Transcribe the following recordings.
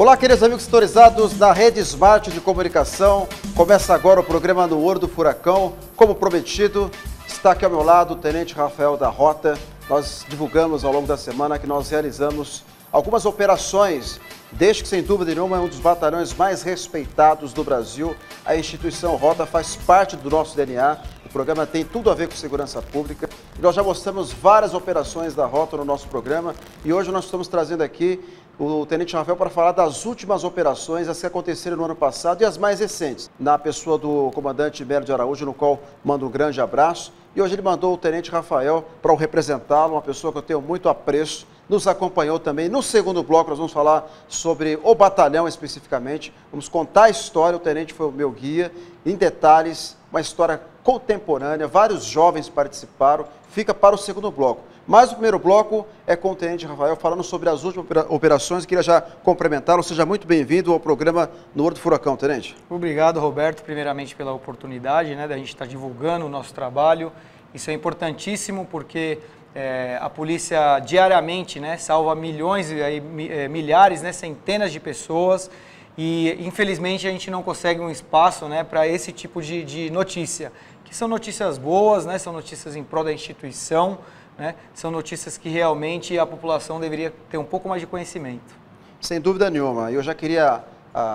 Olá, queridos amigos sintonizados na Rede Smart de Comunicação. Começa agora o programa No Olho do Furacão. Como prometido, está aqui ao meu lado o Tenente Rafael da Rota. Nós divulgamos ao longo da semana que nós realizamos algumas operações, desde que, sem dúvida nenhuma, é um dos batalhões mais respeitados do Brasil. A instituição Rota faz parte do nosso DNA. O programa tem tudo a ver com segurança pública. E nós já mostramos várias operações da Rota no nosso programa. E hoje nós estamos trazendo aqui o Tenente Rafael para falar das últimas operações, as que aconteceram no ano passado e as mais recentes, na pessoa do comandante Melo de Araújo, no qual mando um grande abraço. E hoje ele mandou o Tenente Rafael para o representá-lo, uma pessoa que eu tenho muito apreço, nos acompanhou também. No segundo bloco nós vamos falar sobre o batalhão especificamente, vamos contar a história, o Tenente foi o meu guia, em detalhes, uma história contemporânea, vários jovens participaram, fica para o segundo bloco. Mas o primeiro bloco é com o Tenente Rafael falando sobre as últimas operações. Queria já cumprimentá-lo. Seja muito bem-vindo ao programa No Olho do Furacão, Tenente. Obrigado, Roberto, primeiramente pela oportunidade, da gente estar divulgando o nosso trabalho. Isso é importantíssimo porque a polícia diariamente salva milhões, milhares, centenas de pessoas e infelizmente a gente não consegue um espaço para esse tipo de notícia, que são notícias boas, são notícias em prol da instituição. São notícias que realmente a população deveria ter um pouco mais de conhecimento. Sem dúvida nenhuma. Eu já queria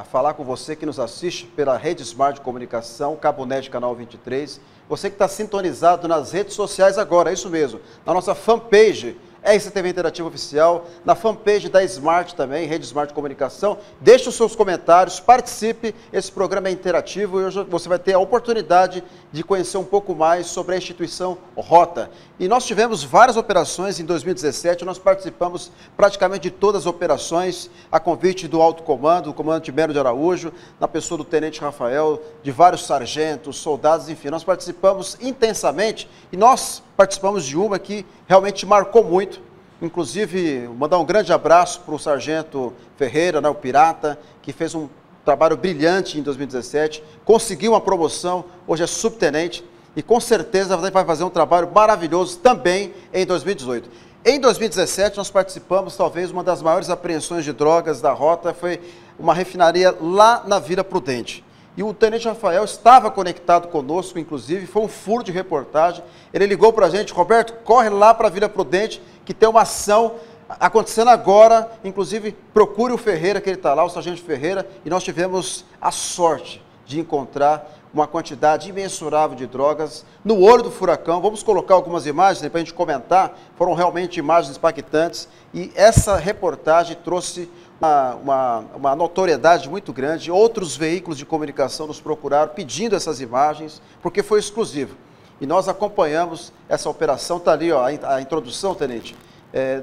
falar com você que nos assiste pela Rede Smart de Comunicação, Cabo Net, Canal 23. Você que está sintonizado nas redes sociais agora, é isso mesmo. Na nossa fanpage, RCTV Interativo Oficial, na fanpage da Smart também, Rede Smart de Comunicação. Deixe os seus comentários, participe, esse programa é interativo e hoje você vai ter a oportunidade de conhecer um pouco mais sobre a instituição Rota. E nós tivemos várias operações em 2017, nós participamos praticamente de todas as operações, a convite do Alto Comando, do comandante Melo de Araújo, na pessoa do Tenente Rafael, de vários sargentos, soldados, enfim, nós participamos intensamente e nós participamos de uma que realmente marcou muito. Inclusive, mandar um grande abraço para o Sargento Ferreira, o Pirata, que fez um trabalho brilhante em 2017, conseguiu uma promoção, hoje é subtenente, e com certeza vai fazer um trabalho maravilhoso também em 2018. Em 2017, nós participamos, talvez, uma das maiores apreensões de drogas da Rota, foi uma refinaria lá na Vila Prudente. E o Tenente Rafael estava conectado conosco, inclusive, foi um furo de reportagem. Ele ligou para a gente: Roberto, corre lá para a Vila Prudente, que tem uma ação acontecendo agora. Inclusive, procure o Ferreira, que ele está lá, o Sargento Ferreira, e nós tivemos a sorte de encontrar uma quantidade imensurável de drogas no olho do furacão. Vamos colocar algumas imagens para a gente comentar, foram realmente imagens impactantes, e essa reportagem trouxe uma notoriedade muito grande. Outros veículos de comunicação nos procuraram pedindo essas imagens, porque foi exclusivo. E nós acompanhamos essa operação, está ali a introdução, Tenente.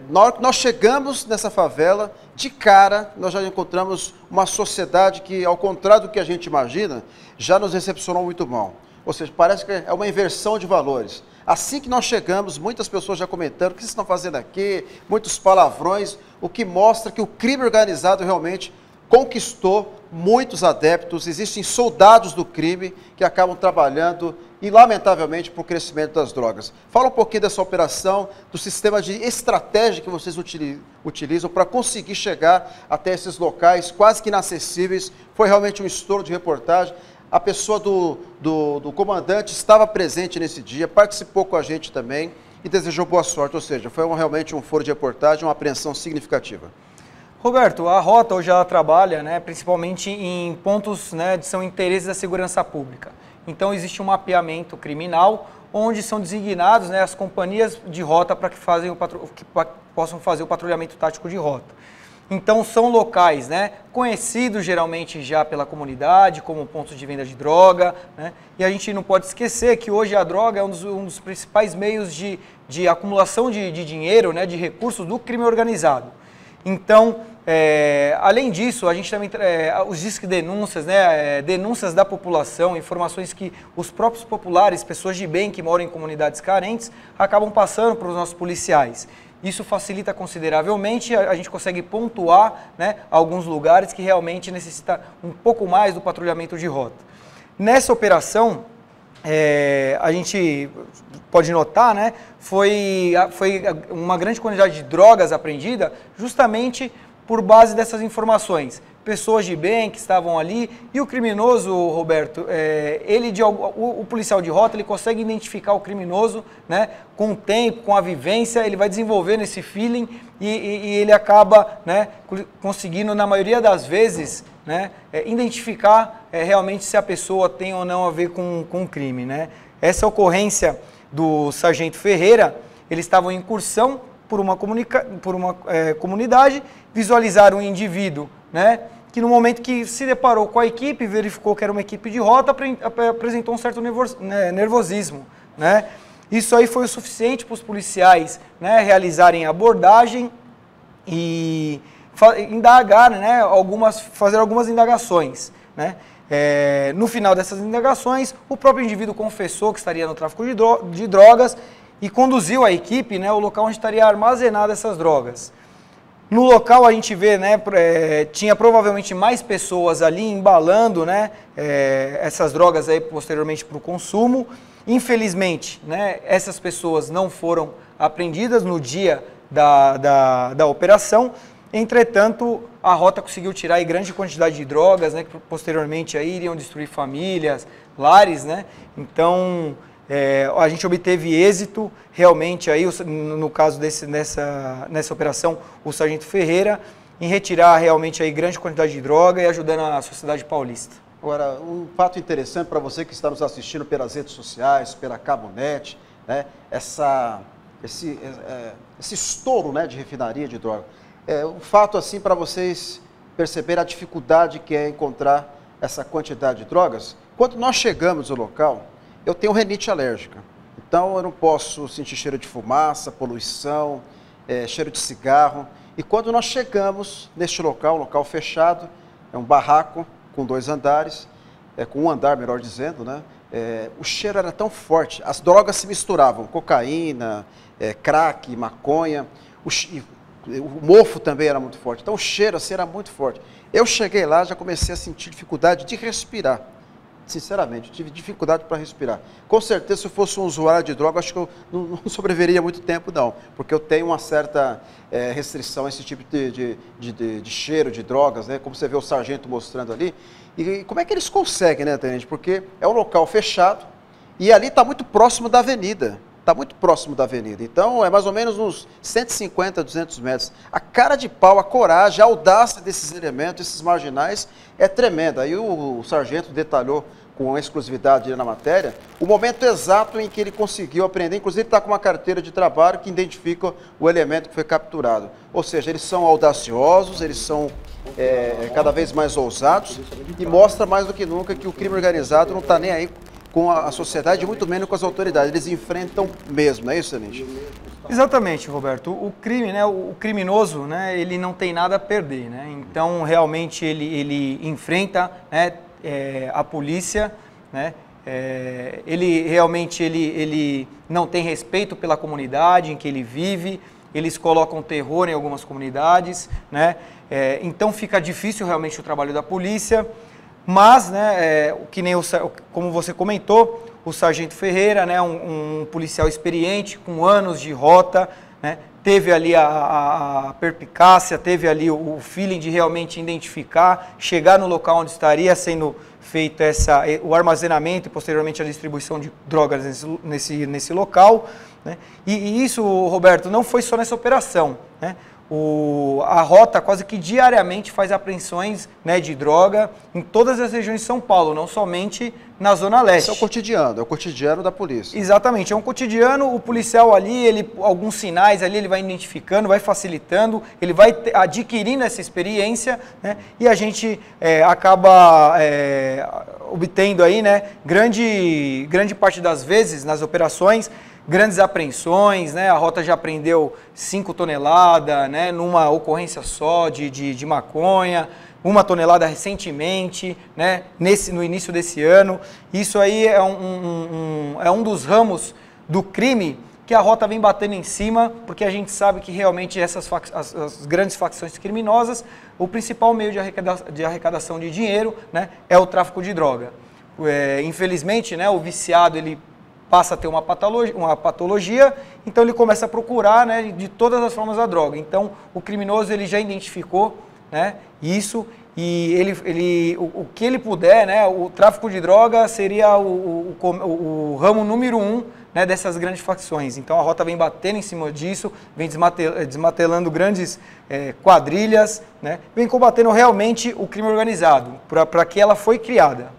Na hora que nós chegamos nessa favela, de cara, nós já encontramos uma sociedade que, ao contrário do que a gente imagina, já nos recepcionou muito mal. Ou seja, parece que é uma inversão de valores. Assim que nós chegamos, muitas pessoas já comentando: o que vocês estão fazendo aqui? Muitos palavrões, o que mostra que o crime organizado realmente conquistou muitos adeptos. Existem soldados do crime que acabam trabalhando e, lamentavelmente, para o crescimento das drogas. Fala um pouquinho dessa operação, do sistema de estratégia que vocês utilizam para conseguir chegar até esses locais quase que inacessíveis. Foi realmente um estouro de reportagem. A pessoa do comandante estava presente nesse dia, participou com a gente também e desejou boa sorte, ou seja, foi realmente um foro de reportagem, uma apreensão significativa. Roberto, a Rota hoje ela trabalha principalmente em pontos que são interesses da segurança pública. Então existe um mapeamento criminal onde são designados as companhias de rota para que possam fazer o patrulhamento tático de rota. Então são locais conhecidos geralmente já pela comunidade como pontos de venda de droga, e a gente não pode esquecer que hoje a droga é um dos principais meios de acumulação de dinheiro, de recursos do crime organizado. Então, além disso, a gente também, os disques denúncias, denúncias da população, informações que os próprios populares, pessoas de bem que moram em comunidades carentes, acabam passando para os nossos policiais. Isso facilita consideravelmente, a gente consegue pontuar alguns lugares que realmente necessitam um pouco mais do patrulhamento de rota. Nessa operação, a gente pode notar, foi uma grande quantidade de drogas apreendida justamente por base dessas informações. pessoas de bem que estavam ali, e o criminoso, Roberto, o policial de rota, ele consegue identificar o criminoso, né, com o tempo, com a vivência, ele vai desenvolvendo esse feeling e ele acaba, né, conseguindo, na maioria das vezes, né, identificar realmente se a pessoa tem ou não a ver com o crime, né. Essa ocorrência do sargento Ferreira, eles estavam em incursão por uma comunidade, visualizaram um indivíduo, né, que no momento que se deparou com a equipe, verificou que era uma equipe de rota, apresentou um certo nervosismo, né. Isso aí foi o suficiente para os policiais, né, realizarem a abordagem e indagar, né, fazer algumas indagações, né. No final dessas indagações, o próprio indivíduo confessou que estaria no tráfico de drogas e conduziu a equipe, né, ao local onde estaria armazenada essas drogas. No local a gente vê, né, tinha provavelmente mais pessoas ali embalando, né, essas drogas aí posteriormente para o consumo. Infelizmente, né, essas pessoas não foram apreendidas no dia da operação. Entretanto, a rota conseguiu tirar aí grande quantidade de drogas, né, que posteriormente aí iriam destruir famílias, lares, né. Então, a gente obteve êxito realmente aí, no caso nessa operação, o sargento Ferreira, em retirar realmente aí grande quantidade de droga e ajudando a sociedade paulista. Agora, um fato interessante para você que está nos assistindo pelas redes sociais, pela Cabonet, né, esse estouro, né, de refinaria de droga. Um fato assim para vocês perceberem a dificuldade que é encontrar essa quantidade de drogas. Quando nós chegamos no local, eu tenho rinite alérgica, então eu não posso sentir cheiro de fumaça, poluição, cheiro de cigarro. E quando nós chegamos neste local, um local fechado, é um barraco com 2 andares, com um andar, melhor dizendo, né? O cheiro era tão forte, as drogas se misturavam, cocaína, crack, maconha, o mofo também era muito forte, então o cheiro assim era muito forte. Eu cheguei lá, já comecei a sentir dificuldade de respirar. Sinceramente, tive dificuldade para respirar. Com certeza, se eu fosse um usuário de droga, acho que eu não sobreviveria muito tempo, não. Porque eu tenho uma certa restrição a esse tipo de cheiro de drogas, né? Como você vê o sargento mostrando ali. E como é que eles conseguem, né, tenente? Porque é um local fechado e ali está muito próximo da avenida. Está muito próximo da avenida. Então, é mais ou menos uns 150, 200 metros. A cara de pau, a coragem, a audácia desses elementos, esses marginais, é tremenda. Aí o sargento detalhou com exclusividade na matéria o momento exato em que ele conseguiu apreender. Inclusive, está com uma carteira de trabalho que identifica o elemento que foi capturado. Ou seja, eles são audaciosos, eles são cada vez mais ousados e mostra mais do que nunca que o crime organizado não está nem aí com a sociedade, muito menos com as autoridades. Eles enfrentam mesmo, não é isso, tenente? Exatamente, Roberto. O crime, né, o criminoso, né, ele não tem nada a perder, né? Então, realmente, ele enfrenta, né, a polícia, né? Ele realmente ele não tem respeito pela comunidade em que ele vive. Eles colocam terror em algumas comunidades, né? Então, fica difícil realmente o trabalho da polícia. Mas, né, que nem como você comentou, o sargento Ferreira, né, um policial experiente, com anos de rota, né, teve ali a perspicácia, teve ali o feeling de realmente identificar, chegar no local onde estaria sendo feito o armazenamento e posteriormente a distribuição de drogas nesse local, né. E isso, Roberto, não foi só nessa operação, né. A rota quase que diariamente faz apreensões, né, de droga em todas as regiões de São Paulo, não somente na Zona Leste. Isso é o cotidiano da polícia. Exatamente, é um cotidiano, o policial ali, alguns sinais ali, ele vai identificando, vai facilitando, ele vai adquirindo essa experiência, né, e a gente acaba obtendo aí, né, grande parte das vezes nas operações, grandes apreensões, né? A rota já apreendeu 5 toneladas, né? Numa ocorrência só de maconha, 1 tonelada recentemente, né? No início desse ano. Isso aí é um dos ramos do crime que a rota vem batendo em cima, porque a gente sabe que realmente as grandes facções criminosas, o principal meio de arrecadação de dinheiro, né, é o tráfico de droga. Infelizmente, né, o viciado, ele passa a ter uma patologia, então ele começa a procurar, né, de todas as formas a droga. Então, o criminoso ele já identificou, né, isso e o que ele puder, né, o tráfico de droga seria o ramo número 1, né, dessas grandes facções. Então a rota vem batendo em cima disso, vem desmatelando grandes quadrilhas, né, vem combatendo realmente o crime organizado, para que ela foi criada.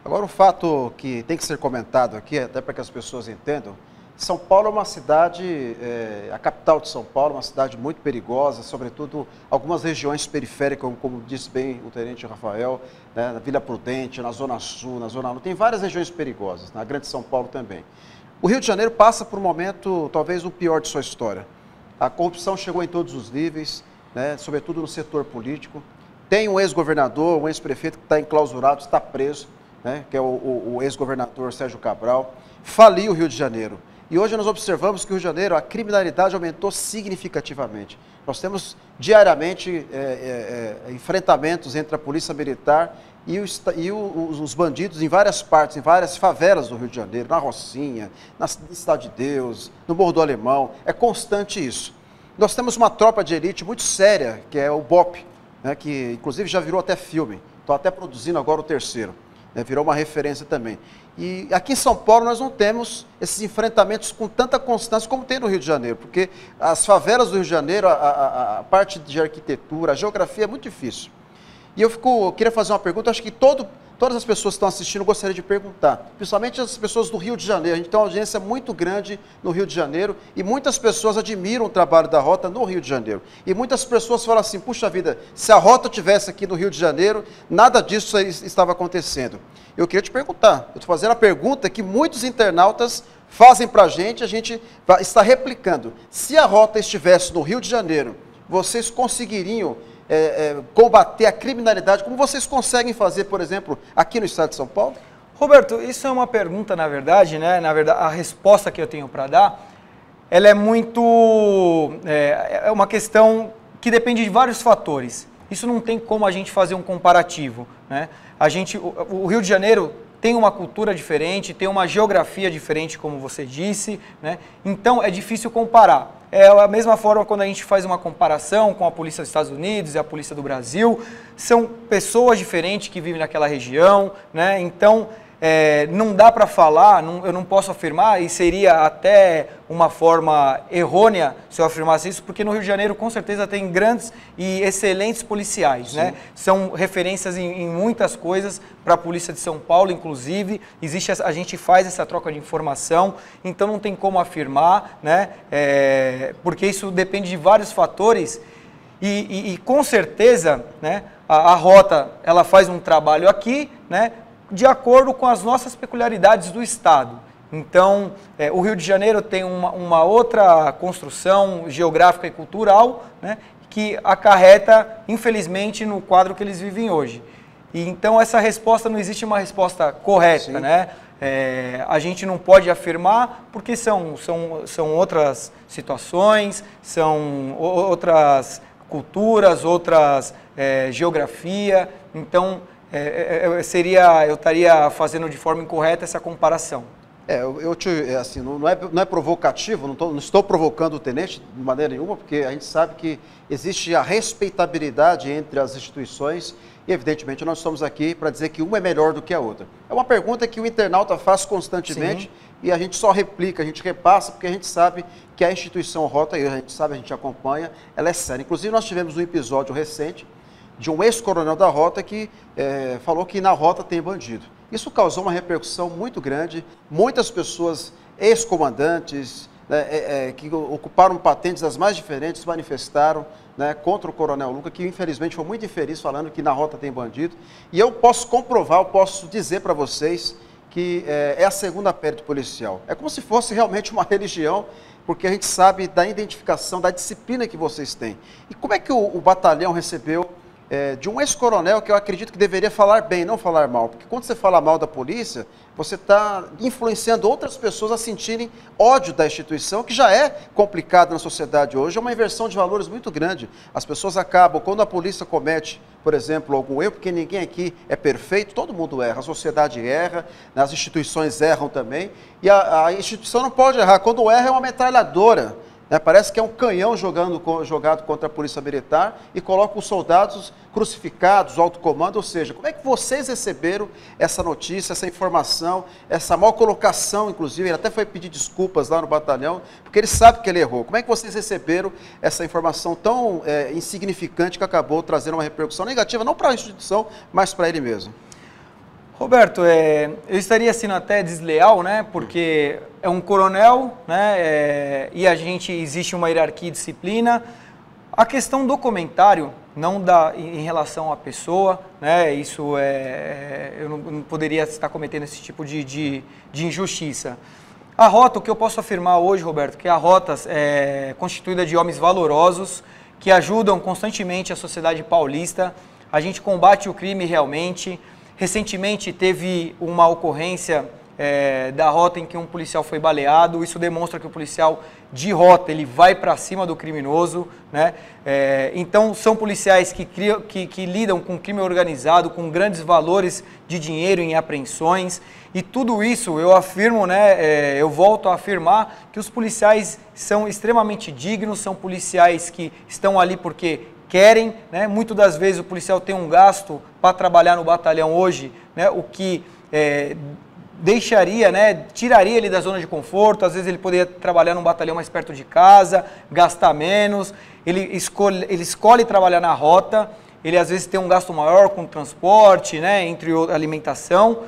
Agora, um fato que tem que ser comentado aqui, até para que as pessoas entendam, São Paulo é uma cidade, a capital de São Paulo, uma cidade muito perigosa, sobretudo algumas regiões periféricas, como disse bem o tenente Rafael, né, na Vila Prudente, na Zona Sul, na Zona Norte, tem várias regiões perigosas, na Grande São Paulo também. O Rio de Janeiro passa por um momento, talvez o pior de sua história. A corrupção chegou em todos os níveis, né, sobretudo no setor político. Tem um ex-governador, um ex-prefeito que está enclausurado, está preso, né, que é o ex-governador Sérgio Cabral. Faliu o Rio de Janeiro. E hoje nós observamos que o Rio de Janeiro, a criminalidade aumentou significativamente. Nós temos diariamente enfrentamentos entre a polícia militar e os bandidos em várias partes, em várias favelas do Rio de Janeiro, na Rocinha, na Cidade de Deus, no Morro do Alemão. É constante isso. Nós temos uma tropa de elite muito séria, que é o BOPE, né, que inclusive já virou até filme. Estou até produzindo agora o terceiro. Virou uma referência também. E aqui em São Paulo nós não temos esses enfrentamentos com tanta constância como tem no Rio de Janeiro, porque as favelas do Rio de Janeiro, a parte de arquitetura, a geografia é muito difícil. E eu queria fazer uma pergunta, acho que todas as pessoas que estão assistindo gostariam de perguntar, principalmente as pessoas do Rio de Janeiro. A gente tem uma audiência muito grande no Rio de Janeiro e muitas pessoas admiram o trabalho da Rota no Rio de Janeiro. E muitas pessoas falam assim, puxa vida, se a Rota estivesse aqui no Rio de Janeiro, nada disso estava acontecendo. Eu queria te perguntar, eu estou fazendo a pergunta que muitos internautas fazem para a gente está replicando. Se a Rota estivesse no Rio de Janeiro, vocês conseguiriam combater a criminalidade, como vocês conseguem fazer, por exemplo, aqui no estado de São Paulo? Roberto, isso é uma pergunta, na verdade, né? Na verdade, a resposta que eu tenho para dar, ela é muito... é uma questão que depende de vários fatores. Isso não tem como a gente fazer um comparativo, né? O Rio de Janeiro tem uma cultura diferente, tem uma geografia diferente, como você disse, né? Então é difícil comparar. É a mesma forma quando a gente faz uma comparação com a polícia dos Estados Unidos e a polícia do Brasil, são pessoas diferentes que vivem naquela região, né? Então não dá para falar, eu não posso afirmar, e seria até uma forma errônea se eu afirmasse isso, porque no Rio de Janeiro com certeza tem grandes e excelentes policiais, né? São referências em muitas coisas para a Polícia de São Paulo, inclusive, a gente faz essa troca de informação, então não tem como afirmar, né? Porque isso depende de vários fatores e com certeza, né, a Rota ela faz um trabalho aqui, né, de acordo com as nossas peculiaridades do Estado. Então, o Rio de Janeiro tem uma outra construção geográfica e cultural, né, que acarreta, infelizmente, no quadro que eles vivem hoje. E, então, essa resposta, não existe uma resposta correta, né? A gente não pode afirmar, porque são outras situações, são outras culturas, outras geografia, então... eu estaria fazendo de forma incorreta essa comparação. Assim, não é provocativo, não estou provocando o tenente de maneira nenhuma, porque a gente sabe que existe a respeitabilidade entre as instituições e, evidentemente, nós estamos aqui para dizer que uma é melhor do que a outra. É uma pergunta que o internauta faz constantemente. Sim. E a gente só replica, a gente repassa, porque a gente sabe que a instituição Rota, e a gente acompanha, ela é séria. Inclusive, nós tivemos um episódio recente de um ex-coronel da Rota que falou que na Rota tem bandido. Isso causou uma repercussão muito grande, muitas pessoas, ex-comandantes, que ocuparam patentes das mais diferentes, se manifestaram, né, contra o coronel Luca, que infelizmente foi muito infeliz falando que na Rota tem bandido. E eu posso comprovar, eu posso dizer para vocês que é a segunda pele do policial. É como se fosse realmente uma religião, porque a gente sabe da identificação, da disciplina que vocês têm. E como é que o batalhão recebeu de um ex-coronel que eu acredito que deveria falar bem, não falar mal? Porque quando você fala mal da polícia, você está influenciando outras pessoas a sentirem ódio da instituição, que já é complicado na sociedade hoje, é uma inversão de valores muito grande. As pessoas acabam, quando a polícia comete, por exemplo, algum erro, porque ninguém aqui é perfeito, todo mundo erra, a sociedade erra, as instituições erram também, e a instituição não pode errar, quando erra é uma metralhadora. né? Parece que é um canhão jogado contra a Polícia Militar e coloca os soldados crucificados, o alto comando, ou seja, como é que vocês receberam essa notícia, essa informação, essa mal colocação, inclusive, ele até foi pedir desculpas lá no batalhão, porque ele sabe que ele errou. Como é que vocês receberam essa informação tão insignificante que acabou trazendo uma repercussão negativa, não para a instituição, mas para ele mesmo? Roberto, eu estaria sendo até desleal, né? Porque é um coronel, né? E existe uma hierarquia e disciplina. A questão do comentário, não em relação à pessoa, né? Isso eu não poderia estar cometendo esse tipo de injustiça. A rota, o que eu posso afirmar hoje, Roberto, que a rota é constituída de homens valorosos que ajudam constantemente a sociedade paulista. A gente combate o crime realmente. Recentemente teve uma ocorrência da rota em que um policial foi baleado. Isso demonstra que o policial de rota ele vai para cima do criminoso, né? Então são policiais que lidam com crime organizado, com grandes valores de dinheiro em apreensões. E tudo isso eu afirmo, né? Eu volto a afirmar que os policiais são extremamente dignos, são policiais que estão ali porque querem, né? Muitas das vezes o policial tem um gasto para trabalhar no batalhão hoje, né? O que deixaria, né? Tiraria ele da zona de conforto. Às vezes ele poderia trabalhar num batalhão mais perto de casa, gastar menos. Ele escolhe trabalhar na rota. Ele às vezes tem um gasto maior com transporte, né? Entre alimentação.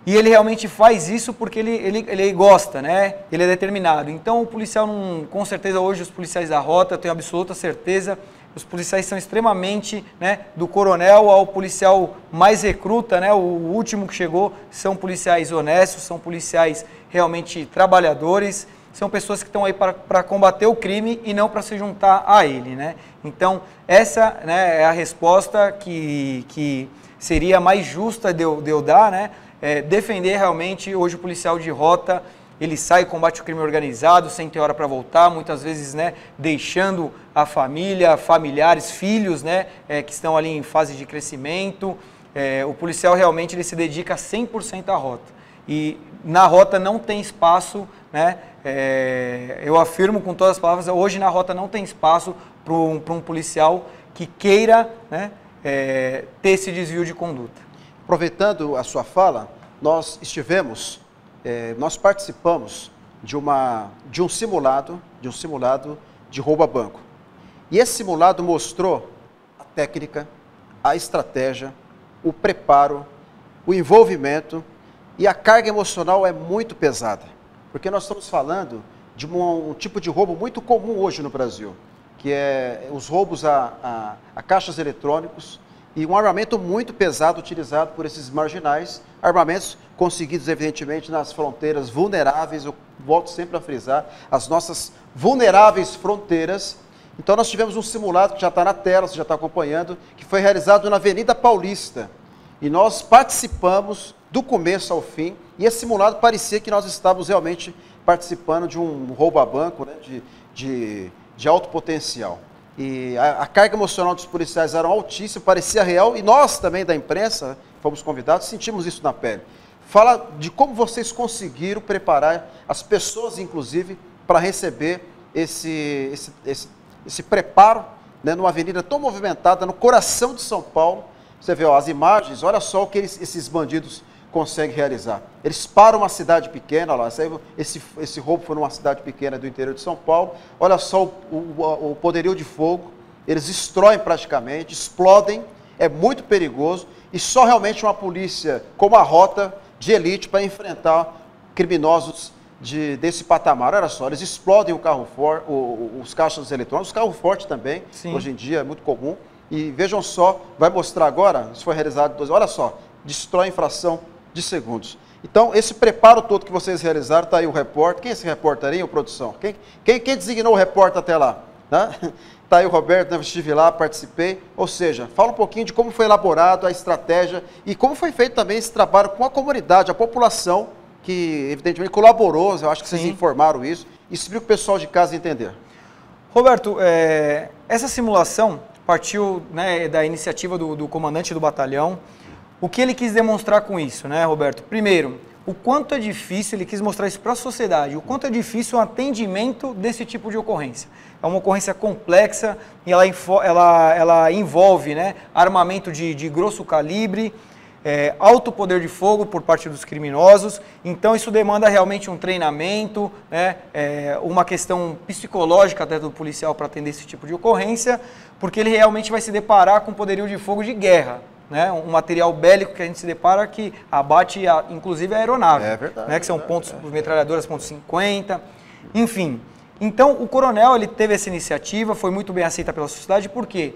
E ele realmente faz isso porque ele gosta, né? Ele é determinado. Então o policial, com certeza hoje os policiais da rota, eu tenho absoluta certeza, os policiais são extremamente, né, do coronel ao policial mais recruta, né, o último que chegou, são policiais honestos, são policiais realmente trabalhadores, são pessoas que estão aí para combater o crime e não para se juntar a ele, né? Então, essa, né, é a resposta que seria mais justa de eu dar, né? Defender realmente hoje o policial de rota. Ele sai e combate o crime organizado sem ter hora para voltar, muitas vezes, né, deixando a família, familiares, filhos, né, que estão ali em fase de crescimento. O policial realmente ele se dedica 100% à rota. E na rota não tem espaço, né, eu afirmo com todas as palavras, hoje na rota não tem espaço para um policial que queira, né, ter esse desvio de conduta. Aproveitando a sua fala, nós participamos de um simulado de roubo a banco. E esse simulado mostrou a técnica, a estratégia, o preparo, o envolvimento, e a carga emocional é muito pesada. Porque nós estamos falando de um tipo de roubo muito comum hoje no Brasil, que é os roubos a caixas eletrônicos, e um armamento muito pesado utilizado por esses marginais, armamentos conseguidos, evidentemente, nas fronteiras vulneráveis. Eu volto sempre a frisar, as nossas vulneráveis fronteiras. Então nós tivemos um simulado que já está na tela, você já está acompanhando, que foi realizado na Avenida Paulista. E nós participamos do começo ao fim, e esse simulado parecia que nós estávamos realmente participando de um roubo a banco, né, de alto potencial. E a carga emocional dos policiais era altíssima, parecia real, e nós também da imprensa, fomos convidados, sentimos isso na pele. Fala de como vocês conseguiram preparar as pessoas, inclusive, para receber esse preparo, né, numa avenida tão movimentada, no coração de São Paulo. Você vê, ó, as imagens, olha só o que esses bandidos conseguem realizar. Eles param uma cidade pequena, olha lá, esse roubo foi numa cidade pequena do interior de São Paulo, olha só o poderio de fogo, eles destroem praticamente, explodem, é muito perigoso, e só realmente uma polícia como a rota de elite para enfrentar criminosos desse patamar. Olha só, eles explodem o carro forte, os caixas eletrônicos, os carros fortes também, sim, hoje em dia é muito comum. E vejam só, vai mostrar agora, isso foi realizado, olha só, destrói em fração de segundos. Então, esse preparo todo que vocês realizaram, está aí o repórter. Quem é esse repórter aí, produção? Quem designou o repórter até lá? Está aí o Roberto, né? Eu estive lá, participei. Ou seja, fala um pouquinho de como foi elaborado a estratégia e como foi feito também esse trabalho com a comunidade, a população, que evidentemente colaborou, eu acho que vocês informaram isso. Explica para o pessoal de casa entender. Roberto, essa simulação partiu, né, da iniciativa do comandante do batalhão. O que ele quis demonstrar com isso, né, Roberto? Primeiro, o quanto é difícil, ele quis mostrar isso para a sociedade, o quanto é difícil o atendimento desse tipo de ocorrência. É uma ocorrência complexa e ela envolve, né, armamento de grosso calibre, alto poder de fogo por parte dos criminosos, então isso demanda realmente um treinamento, né, uma questão psicológica até do policial para atender esse tipo de ocorrência, porque ele realmente vai se deparar com poderio de fogo de guerra, né, um material bélico que a gente se depara que abate inclusive a aeronave, verdade, né, que são metralhadoras ponto .50, enfim. Então o coronel ele teve essa iniciativa, foi muito bem aceita pela sociedade, porque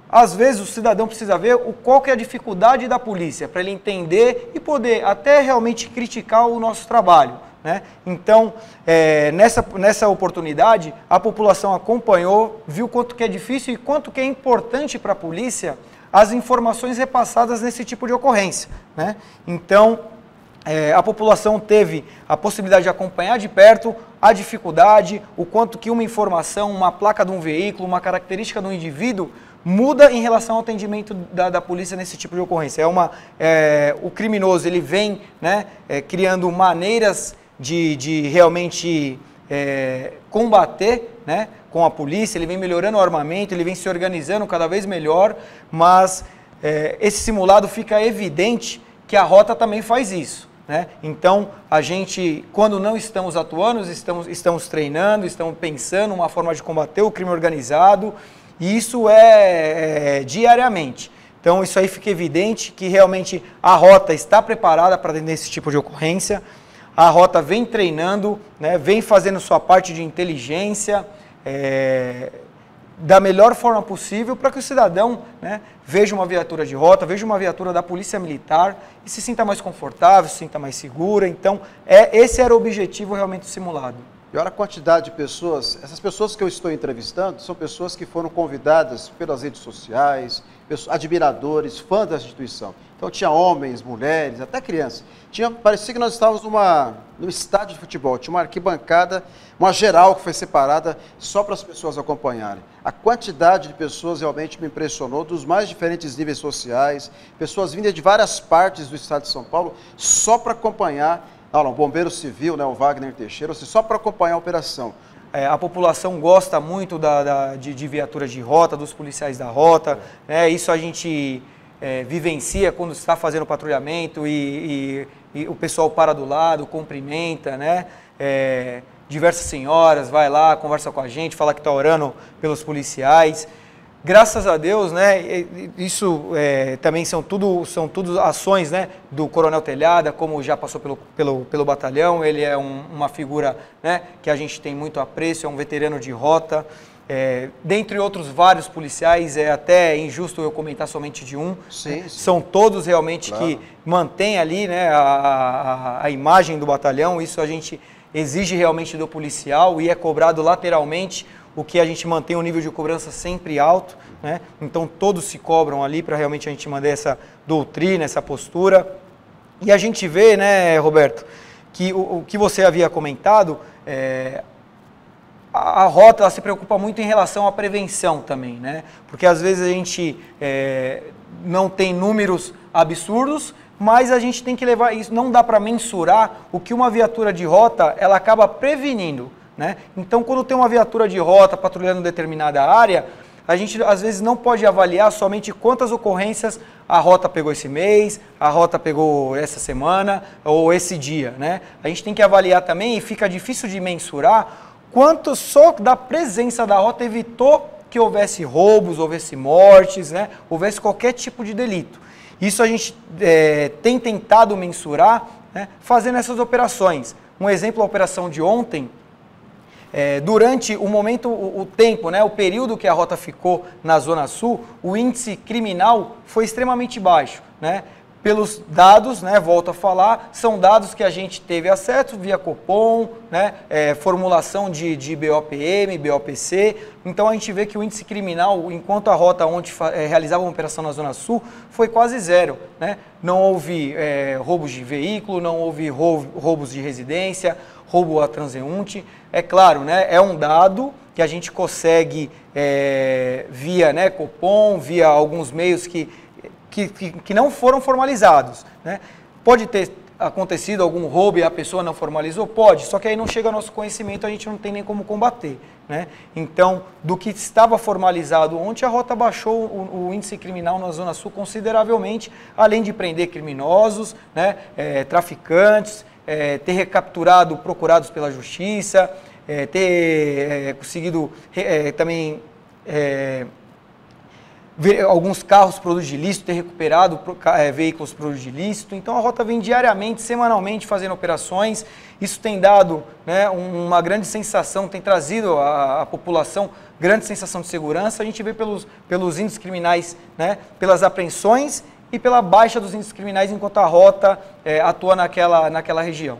às vezes o cidadão precisa ver qual que é a dificuldade da polícia, para ele entender e poder até realmente criticar o nosso trabalho, né? Então, nessa oportunidade, a população acompanhou, viu quanto que é difícil e quanto que é importante para a polícia as informações repassadas nesse tipo de ocorrência, né? Então, a população teve a possibilidade de acompanhar de perto a dificuldade, o quanto que uma informação, uma placa de um veículo, uma característica do indivíduo muda em relação ao atendimento da polícia nesse tipo de ocorrência. O criminoso ele vem, né, criando maneiras de realmente combater, né, com a polícia, ele vem melhorando o armamento, ele vem se organizando cada vez melhor, mas esse simulado fica evidente que a rota também faz isso, né? Então, a gente, quando não estamos atuando, estamos treinando, estamos pensando uma forma de combater o crime organizado, e isso diariamente. Então, isso aí fica evidente que realmente a rota está preparada para atender esse tipo de ocorrência, a rota vem treinando, né, vem fazendo sua parte de inteligência, da melhor forma possível para que o cidadão, né, veja uma viatura de rota, veja uma viatura da Polícia Militar e se sinta mais confortável, se sinta mais segura. Então, esse era o objetivo realmente do simulado. E olha a quantidade de pessoas, essas pessoas que eu estou entrevistando são pessoas que foram convidadas pelas redes sociais, admiradores, fãs da instituição. Então tinha homens, mulheres, até crianças. Parecia que nós estávamos num estádio de futebol, tinha uma arquibancada, uma geral que foi separada só para as pessoas acompanharem. A quantidade de pessoas realmente me impressionou, dos mais diferentes níveis sociais, pessoas vindas de várias partes do estado de São Paulo, só para acompanhar. O bombeiro civil, né, o Wagner Teixeira, só para acompanhar a operação. A população gosta muito de viaturas de rota, dos policiais da rota, né, isso a gente vivencia quando está fazendo patrulhamento e o pessoal para do lado, cumprimenta, né, diversas senhoras, vai lá, conversa com a gente, fala que está orando pelos policiais. Graças a Deus, né, isso também são tudo ações, né, do Coronel Telhada, como já passou pelo batalhão, ele é uma figura, né, que a gente tem muito apreço, é um veterano de rota, dentre outros vários policiais, é até injusto eu comentar somente de um, sim. São todos realmente claro. Que mantêm ali, né, a imagem do batalhão, isso a gente exige realmente do policial e é cobrado lateralmente, o que a gente mantém um nível de cobrança sempre alto, né? Então todos se cobram ali para realmente a gente manter essa doutrina, essa postura. E a gente vê, né, Roberto, que o que você havia comentado, a rota ela se preocupa muito em relação à prevenção também, né? Porque às vezes a gente não tem números absurdos, mas a gente tem que levar isso, não dá para mensurar o que uma viatura de rota ela acaba prevenindo, né? Então, quando tem uma viatura de rota patrulhando determinada área, a gente às vezes não pode avaliar somente quantas ocorrências a rota pegou esse mês, a rota pegou essa semana ou esse dia, né? A gente tem que avaliar também, e fica difícil de mensurar, quanto só da presença da rota evitou que houvesse roubos, houvesse mortes, né? Houvesse qualquer tipo de delito. Isso a gente tem tentado mensurar, né, fazendo essas operações. Um exemplo, a operação de ontem, durante o momento, o tempo, né, o período que a rota ficou na Zona Sul, o índice criminal foi extremamente baixo, né? Pelos dados, né, volto a falar, são dados que a gente teve acesso via Copom, né, formulação de BOPM, BOPC, então a gente vê que o índice criminal, enquanto a rota onde realizava uma operação na Zona Sul, foi quase zero, né? Não houve roubos de veículo, não houve roubos de residência, roubo a transeunte. É claro, né, é um dado que a gente consegue via, né, Copom, via alguns meios que não foram formalizados, né? Pode ter acontecido algum roubo e a pessoa não formalizou? Pode, só que aí não chega ao nosso conhecimento, a gente não tem nem como combater, né? Então, do que estava formalizado ontem, a Rota baixou o índice criminal na Zona Sul consideravelmente, além de prender criminosos, né, traficantes, ter recapturado procurados pela Justiça, ter conseguido também ver alguns carros produtos de ilícito, ter recuperado veículos produtos de ilícito. Então a Rota vem diariamente, semanalmente fazendo operações. Isso tem dado, né, uma grande sensação, tem trazido à população grande sensação de segurança. A gente vê pelos índices criminais, né, pelas apreensões e pela baixa dos índices criminais enquanto a Rota atua naquela região.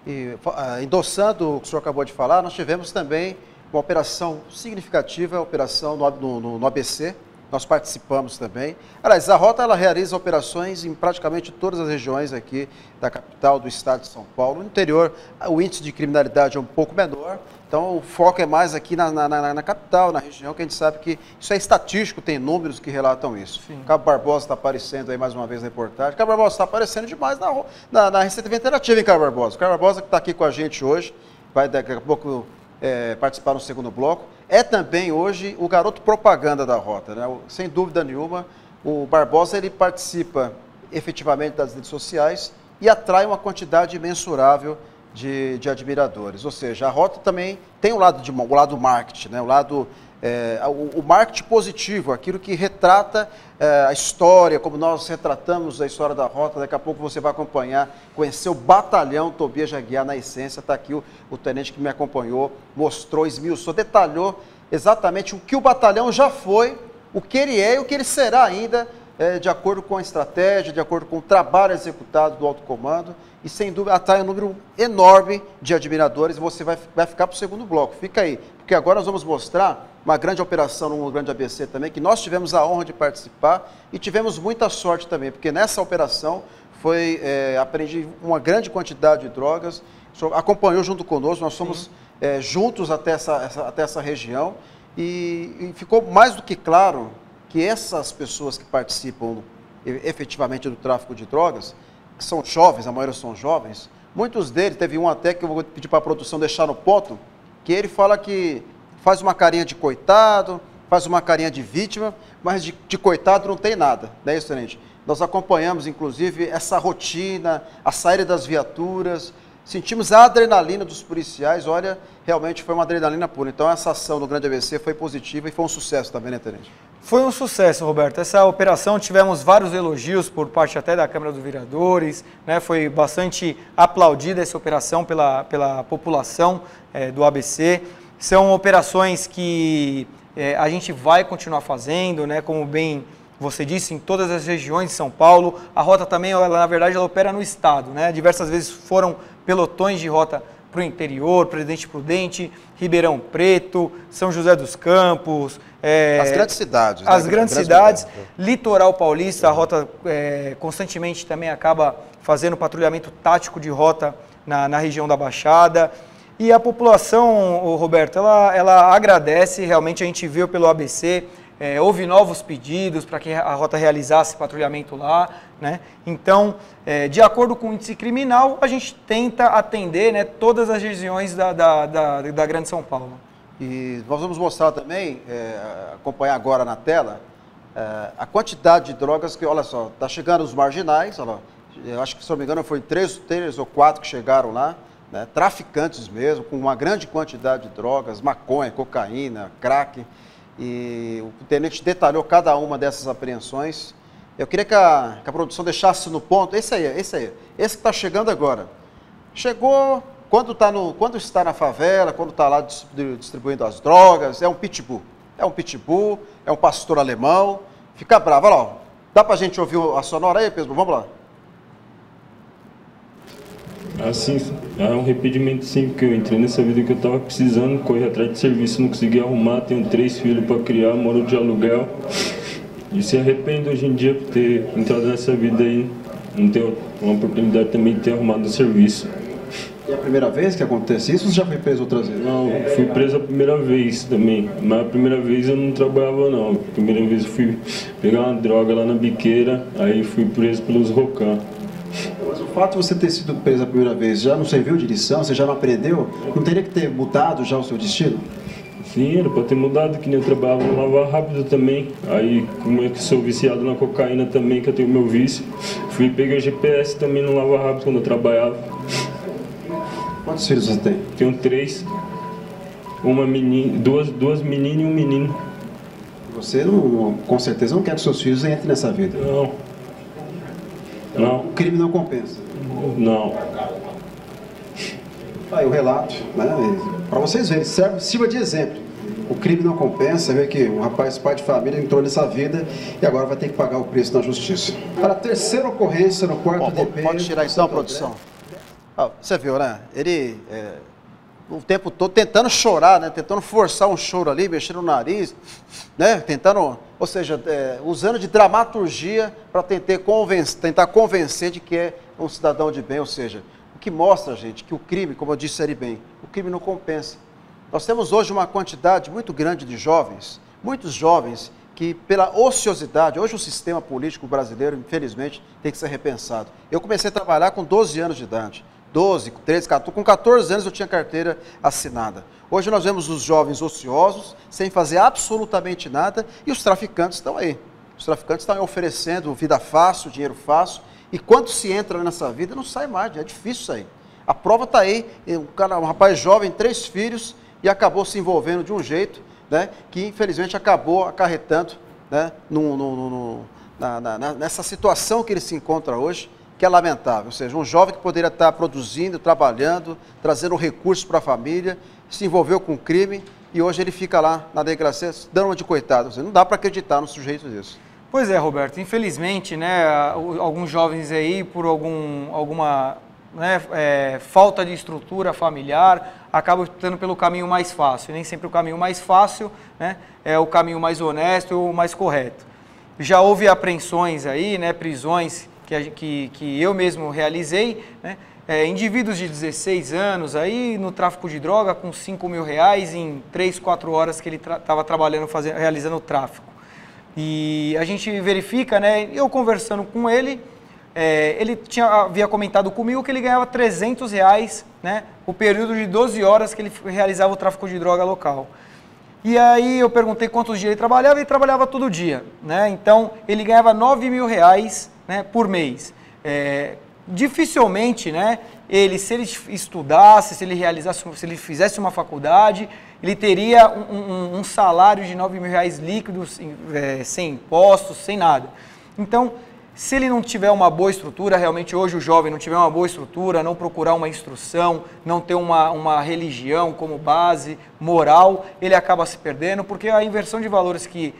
E endossando o que o senhor acabou de falar, nós tivemos também uma operação significativa, a operação no ABC. Nós participamos também. Aliás, a Rota ela realiza operações em praticamente todas as regiões aqui da capital do estado de São Paulo. No interior, o índice de criminalidade é um pouco menor, então o foco é mais aqui na capital, na região, que a gente sabe que isso é estatístico, tem números que relatam isso. Sim. Cabo Barbosa está aparecendo aí mais uma vez na reportagem. Cabo Barbosa está aparecendo demais na Receita Interativa, hein, Cabo Barbosa? Cabo Barbosa que está aqui com a gente hoje, vai daqui a pouco participar no segundo bloco. É também hoje o garoto propaganda da Rota, né? Sem dúvida nenhuma, o Barbosa ele participa efetivamente das redes sociais e atrai uma quantidade imensurável de admiradores. Ou seja, a Rota também tem o lado marketing, né? O marketing positivo, aquilo que retrata a história, como nós retratamos a história da Rota. Daqui a pouco você vai acompanhar, conhecer o batalhão Tobias de Aguiar na essência. Está aqui o tenente que me acompanhou, mostrou, esmiuçou, detalhou exatamente o que o batalhão já foi, o que ele é e o que ele será ainda, de acordo com a estratégia, de acordo com o trabalho executado do alto comando. E sem dúvida atrai um número enorme de admiradores. E você vai ficar para o segundo bloco. Fica aí, porque agora nós vamos mostrar uma grande operação no grande ABC também, que nós tivemos a honra de participar e tivemos muita sorte também, porque nessa operação foi apreendido uma grande quantidade de drogas. O senhor acompanhou junto conosco, nós fomos juntos até essa região e ficou mais do que claro que essas pessoas que participam efetivamente do tráfico de drogas, que são jovens, a maioria são jovens, muitos deles, teve um até que eu vou pedir para a produção deixar no ponto, que ele fala que faz uma carinha de coitado, faz uma carinha de vítima, mas de coitado não tem nada, não é isso, tenente? Nós acompanhamos, inclusive, essa rotina, a saída das viaturas, sentimos a adrenalina dos policiais, olha, realmente foi uma adrenalina pura. Então essa ação no Grande ABC foi positiva e foi um sucesso também, né, tenente? Foi um sucesso, Roberto. Essa operação tivemos vários elogios por parte até da Câmara dos Vereadores, né? Foi bastante aplaudida essa operação pela população do ABC. São operações que a gente vai continuar fazendo, né? Como bem você disse, em todas as regiões de São Paulo. A Rota também, na verdade, ela opera no estado, né? Diversas vezes foram pelotões de Rota para o interior, Presidente Prudente, Ribeirão Preto, São José dos Campos. As grandes cidades. As grandes cidades. Litoral Paulista, a Rota constantemente também acaba fazendo patrulhamento tático de rota na região da Baixada. E a população, Roberto, ela agradece, realmente a gente viu pelo ABC, houve novos pedidos para que a Rota realizasse patrulhamento lá, né? Então, de acordo com o índice criminal, a gente tenta atender, né, todas as regiões da Grande São Paulo. E nós vamos mostrar também, acompanhar agora na tela, a quantidade de drogas que, olha só, está chegando os marginais, olha, eu acho que, se não me engano, foi três ou quatro que chegaram lá, né, traficantes mesmo, com uma grande quantidade de drogas, maconha, cocaína, crack. E o tenente detalhou cada uma dessas apreensões. Eu queria que a produção deixasse no ponto, esse que está chegando agora. Chegou, quando está na favela, quando está lá distribuindo as drogas, é um pitbull. É um pastor alemão, fica bravo. Olha lá, ó. Dá pra gente ouvir a sonora aí, Pedro? Vamos lá. Assim, é um arrependimento sim, porque eu entrei nessa vida que eu estava precisando, correr atrás de serviço, não consegui arrumar, tenho 3 filhos para criar, moro de aluguel. E se arrependo hoje em dia por ter entrado nessa vida aí, não ter uma oportunidade também de ter arrumado o serviço. E é a primeira vez que acontece isso ou já foi preso outras vezes? Não, fui preso a primeira vez também, mas a primeira vez eu não trabalhava não. A primeira vez eu fui pegar uma droga lá na biqueira, aí fui preso pelos Rocan. o fato de você ter sido preso a primeira vez, já não serviu de lição? Você já não aprendeu? Não teria que ter mudado já o seu destino? Sim, era pra ter mudado, que nem eu trabalhava no Lava Rápido também. Aí, como é que sou viciado na cocaína também, que eu tenho meu vício, fui e peguei o GPS também no Lava Rápido quando eu trabalhava. Quantos filhos você tem? Tenho 3. Uma menina, duas meninas e um menino. Você, não, com certeza, não quer que seus filhos entrem nessa vida. Não. Não. O crime não compensa. Não. Aí o relato, né? Para vocês verem, sirva de exemplo. O crime não compensa, vê que um rapaz, pai de família, entrou nessa vida e agora vai ter que pagar o preço na justiça. Para a terceira ocorrência no quarto DP... Pode tirar então, produção. Você viu, né? Ele, o tempo todo tentando chorar, né? Tentando forçar um choro ali, mexendo no nariz, né? Tentando, ou seja, usando de dramaturgia para tentar convencer de que é um cidadão de bem, ou seja... O que mostra, gente, que o crime, como eu disse ali bem, o crime não compensa. Nós temos hoje uma quantidade muito grande de jovens, muitos jovens, que pela ociosidade, hoje o sistema político brasileiro, infelizmente, tem que ser repensado. Eu comecei a trabalhar com 12 anos de idade, 12, 13, 14, com 14 anos eu tinha carteira assinada. Hoje nós vemos os jovens ociosos, sem fazer absolutamente nada, e os traficantes estão aí. Os traficantes estão aí oferecendo vida fácil, dinheiro fácil, e quando se entra nessa vida, não sai mais, é difícil sair. A prova está aí, um rapaz jovem, 3 filhos, e acabou se envolvendo de um jeito, né, que infelizmente acabou acarretando, né, nessa situação que ele se encontra hoje, que é lamentável. Ou seja, um jovem que poderia estar produzindo, trabalhando, trazendo recursos para a família, se envolveu com crime, e hoje ele fica lá na delegacia, dando uma de coitado. Ou seja, não dá para acreditar num sujeito desse. Pois é, Roberto, infelizmente, né, alguns jovens aí, por alguma falta de estrutura familiar, acabam optando pelo caminho mais fácil. Nem sempre o caminho mais fácil, né, é o caminho mais honesto ou o mais correto. Já houve apreensões aí, né, prisões que eu mesmo realizei, né, indivíduos de 16 anos aí no tráfico de droga com R$5.000 em 3, 4 horas que ele estava trabalhando, realizando o tráfico. E a gente verifica, né, eu conversando com ele, ele havia comentado comigo que ele ganhava R$300, né, o período de 12 horas que ele realizava o tráfico de droga local. E aí eu perguntei quantos dias ele trabalhava todo dia, né, então ele ganhava R$9.000, né, por mês. Dificilmente, né, se ele estudasse, se ele fizesse uma faculdade, ele teria um salário de R$9.000 líquidos, sem impostos, sem nada. Então, se ele não tiver uma boa estrutura, realmente hoje o jovem não tiver uma boa estrutura, não procurar uma instrução, não ter uma religião como base moral, ele acaba se perdendo, porque a inversão de valores que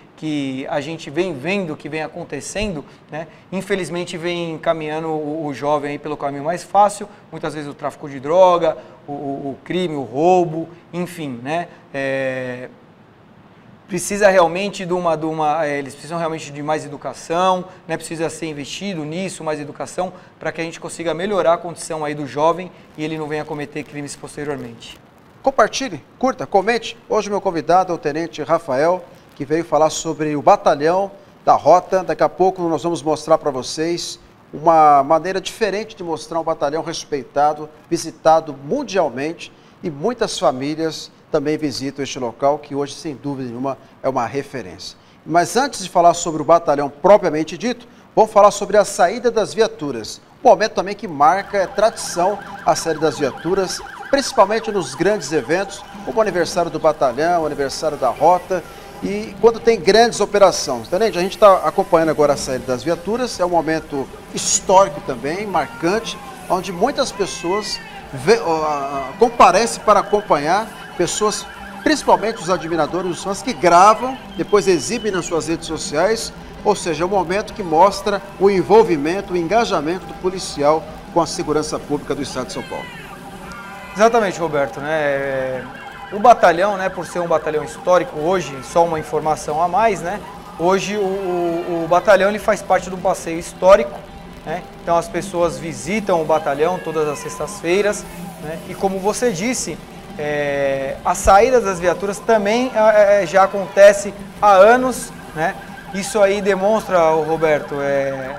a gente vem vendo, que vem acontecendo, né, infelizmente vem encaminhando o jovem aí pelo caminho mais fácil, muitas vezes o tráfico de droga, o crime, o roubo, enfim, né, precisa realmente eles precisam realmente de mais educação, né, precisa ser investido nisso, mais educação, para que a gente consiga melhorar a condição aí do jovem e ele não venha cometer crimes posteriormente. Compartilhe, curta, comente. Hoje o meu convidado é o Tenente Rafael, que veio falar sobre o batalhão da Rota. Daqui a pouco nós vamos mostrar para vocês uma maneira diferente de mostrar um batalhão respeitado, visitado mundialmente, e muitas famílias também visitam este local, que hoje, sem dúvida nenhuma, é uma referência. Mas antes de falar sobre o batalhão propriamente dito, vamos falar sobre a saída das viaturas. Um momento também que marca, é tradição, a saída das viaturas, principalmente nos grandes eventos, como o aniversário do batalhão, o aniversário da Rota, e quando tem grandes operações. Tenente, a gente está acompanhando agora a saída das viaturas, é um momento histórico também, marcante, onde muitas pessoas comparecem para acompanhar, pessoas, principalmente os admiradores, os fãs que gravam, depois exibem nas suas redes sociais, ou seja, é um momento que mostra o envolvimento, o engajamento do policial com a segurança pública do Estado de São Paulo. Exatamente, Roberto, né? O batalhão, né, por ser um batalhão histórico hoje, só uma informação a mais, né? Hoje o batalhão ele faz parte de um passeio histórico, né? Então as pessoas visitam o batalhão todas as sextas-feiras, né? E como você disse, a saída das viaturas também já acontece há anos, né? Isso aí demonstra, Roberto,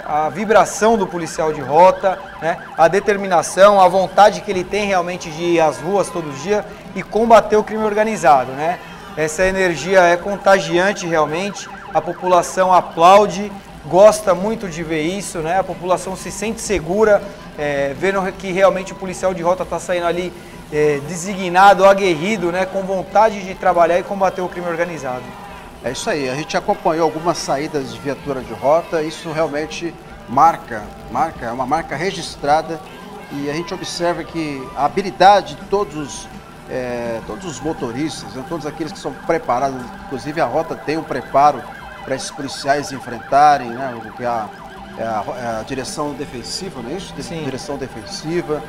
a vibração do policial de rota, né? A determinação, a vontade que ele tem realmente de ir às ruas todo dia e combater o crime organizado, né? Essa energia é contagiante realmente, a população aplaude, gosta muito de ver isso, né? A população se sente segura, vendo que realmente o policial de rota está saindo ali designado, aguerrido, né? Com vontade de trabalhar e combater o crime organizado. É isso aí, a gente acompanhou algumas saídas de viatura de rota, isso realmente é uma marca registrada e a gente observa que a habilidade de todos os motoristas, né, todos aqueles que são preparados, inclusive a rota tem um preparo para esses policiais enfrentarem, né, o que é a direção defensiva, não é isso? Sim. Direção defensiva,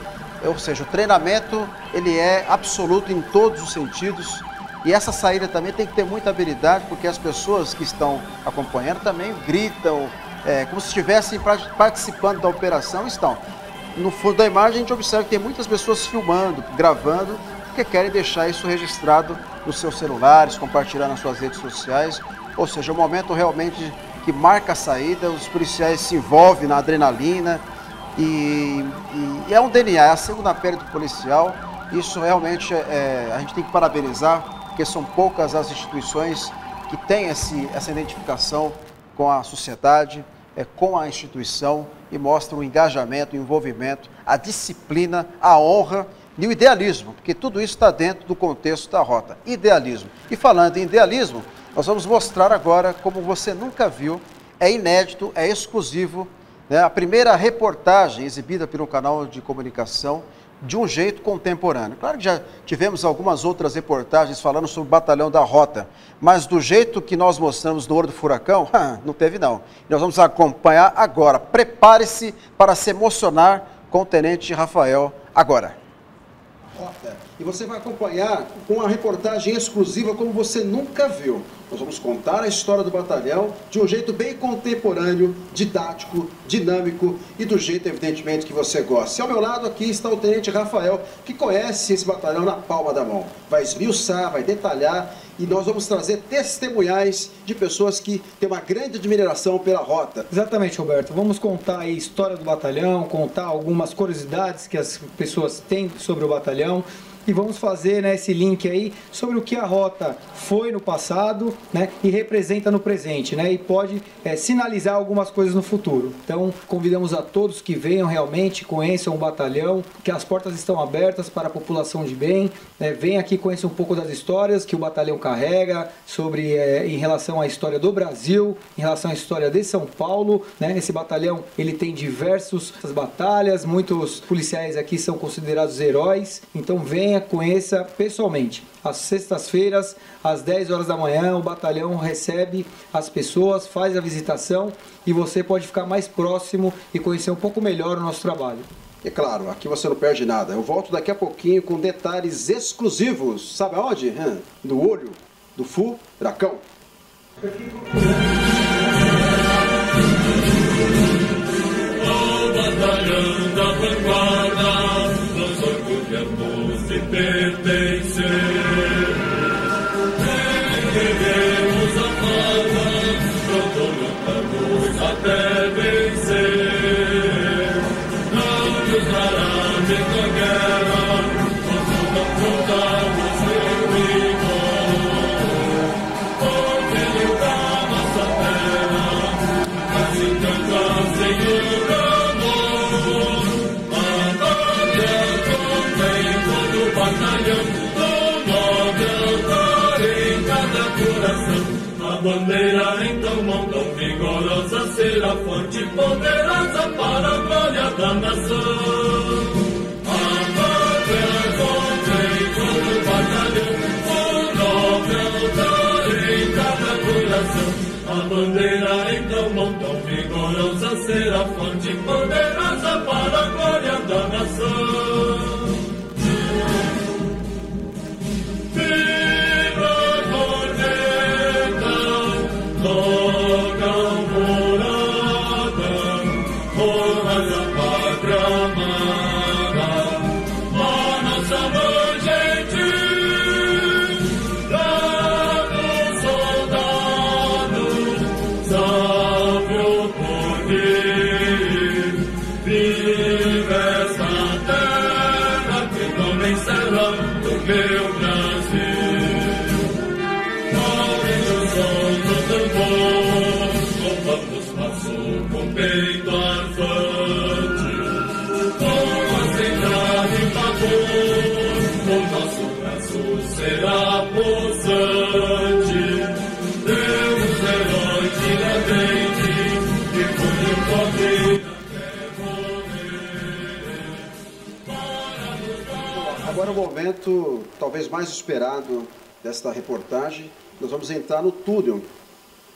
ou seja, o treinamento ele é absoluto em todos os sentidos. E essa saída também tem que ter muita habilidade, porque as pessoas que estão acompanhando também gritam, como se estivessem participando da operação, estão. No fundo da imagem a gente observa que tem muitas pessoas filmando, gravando, porque querem deixar isso registrado nos seus celulares, compartilhar nas suas redes sociais. Ou seja, é um momento realmente que marca a saída, os policiais se envolvem na adrenalina e é um DNA, é a segunda pele do policial. Isso realmente a gente tem que parabenizar, porque são poucas as instituições que têm essa identificação com a sociedade, com a instituição e mostram o engajamento, o envolvimento, a disciplina, a honra e o idealismo, porque tudo isso está dentro do contexto da rota. Idealismo. E falando em idealismo, nós vamos mostrar agora como você nunca viu, é inédito, é exclusivo, né? A primeira reportagem exibida pelo canal de comunicação de um jeito contemporâneo. Claro que já tivemos algumas outras reportagens falando sobre o batalhão da rota, mas do jeito que nós mostramos no Olho do Furacão, não teve não. Nós vamos acompanhar agora. Prepare-se para se emocionar com o Tenente Rafael agora. E você vai acompanhar com uma reportagem exclusiva como você nunca viu. Nós vamos contar a história do batalhão de um jeito bem contemporâneo, didático, dinâmico e do jeito, evidentemente, que você gosta. E ao meu lado aqui está o Tenente Rafael, que conhece esse batalhão na palma da mão. Vai esmiuçar, vai detalhar e nós vamos trazer testemunhais de pessoas que têm uma grande admiração pela rota. Exatamente, Roberto. Vamos contar aí a história do batalhão, contar algumas curiosidades que as pessoas têm sobre o batalhão. E vamos fazer, né, esse link aí sobre o que a rota foi no passado, né, e representa no presente, né, e pode sinalizar algumas coisas no futuro. Então, convidamos a todos que venham realmente, conheçam o batalhão, que as portas estão abertas para a população de bem, né, venham aqui conhecer um pouco das histórias que o batalhão carrega, sobre em relação à história do Brasil, em relação à história de São Paulo, né, esse batalhão ele tem diversas batalhas, muitos policiais aqui são considerados heróis, então venha, conheça pessoalmente. Às sextas-feiras, às 10 horas da manhã, o batalhão recebe as pessoas, faz a visitação e você pode ficar mais próximo e conhecer um pouco melhor o nosso trabalho. E claro, aqui você não perde nada. Eu volto daqui a pouquinho com detalhes exclusivos. Sabe aonde? Do Olho do Furacão. Batalhão da vanguarda, nós orgulhamos de pertencer. Erguemos a faca, pronto lutamos até vencer. Não nos dará medo a guerra, quando não contamos inimigo. Porque lutar nossa terra, assim canta Senhor. A bandeira então mão tão vigorosa será forte e poderosa para a glória da nação. A pátria contém todo o batalhão, o nobre altar em cada coração. A bandeira então mão tão vigorosa será forte e poderosa para a glória da nação. meu Brasil. Aumente o som do tambor, roubamos passo com peito arfante, com ansiedade e pavor, o nosso braço será possante. Deus, herói tiradente, que punho forte até morrer. Agora é o momento talvez mais esperado desta reportagem. Nós vamos entrar no túnel.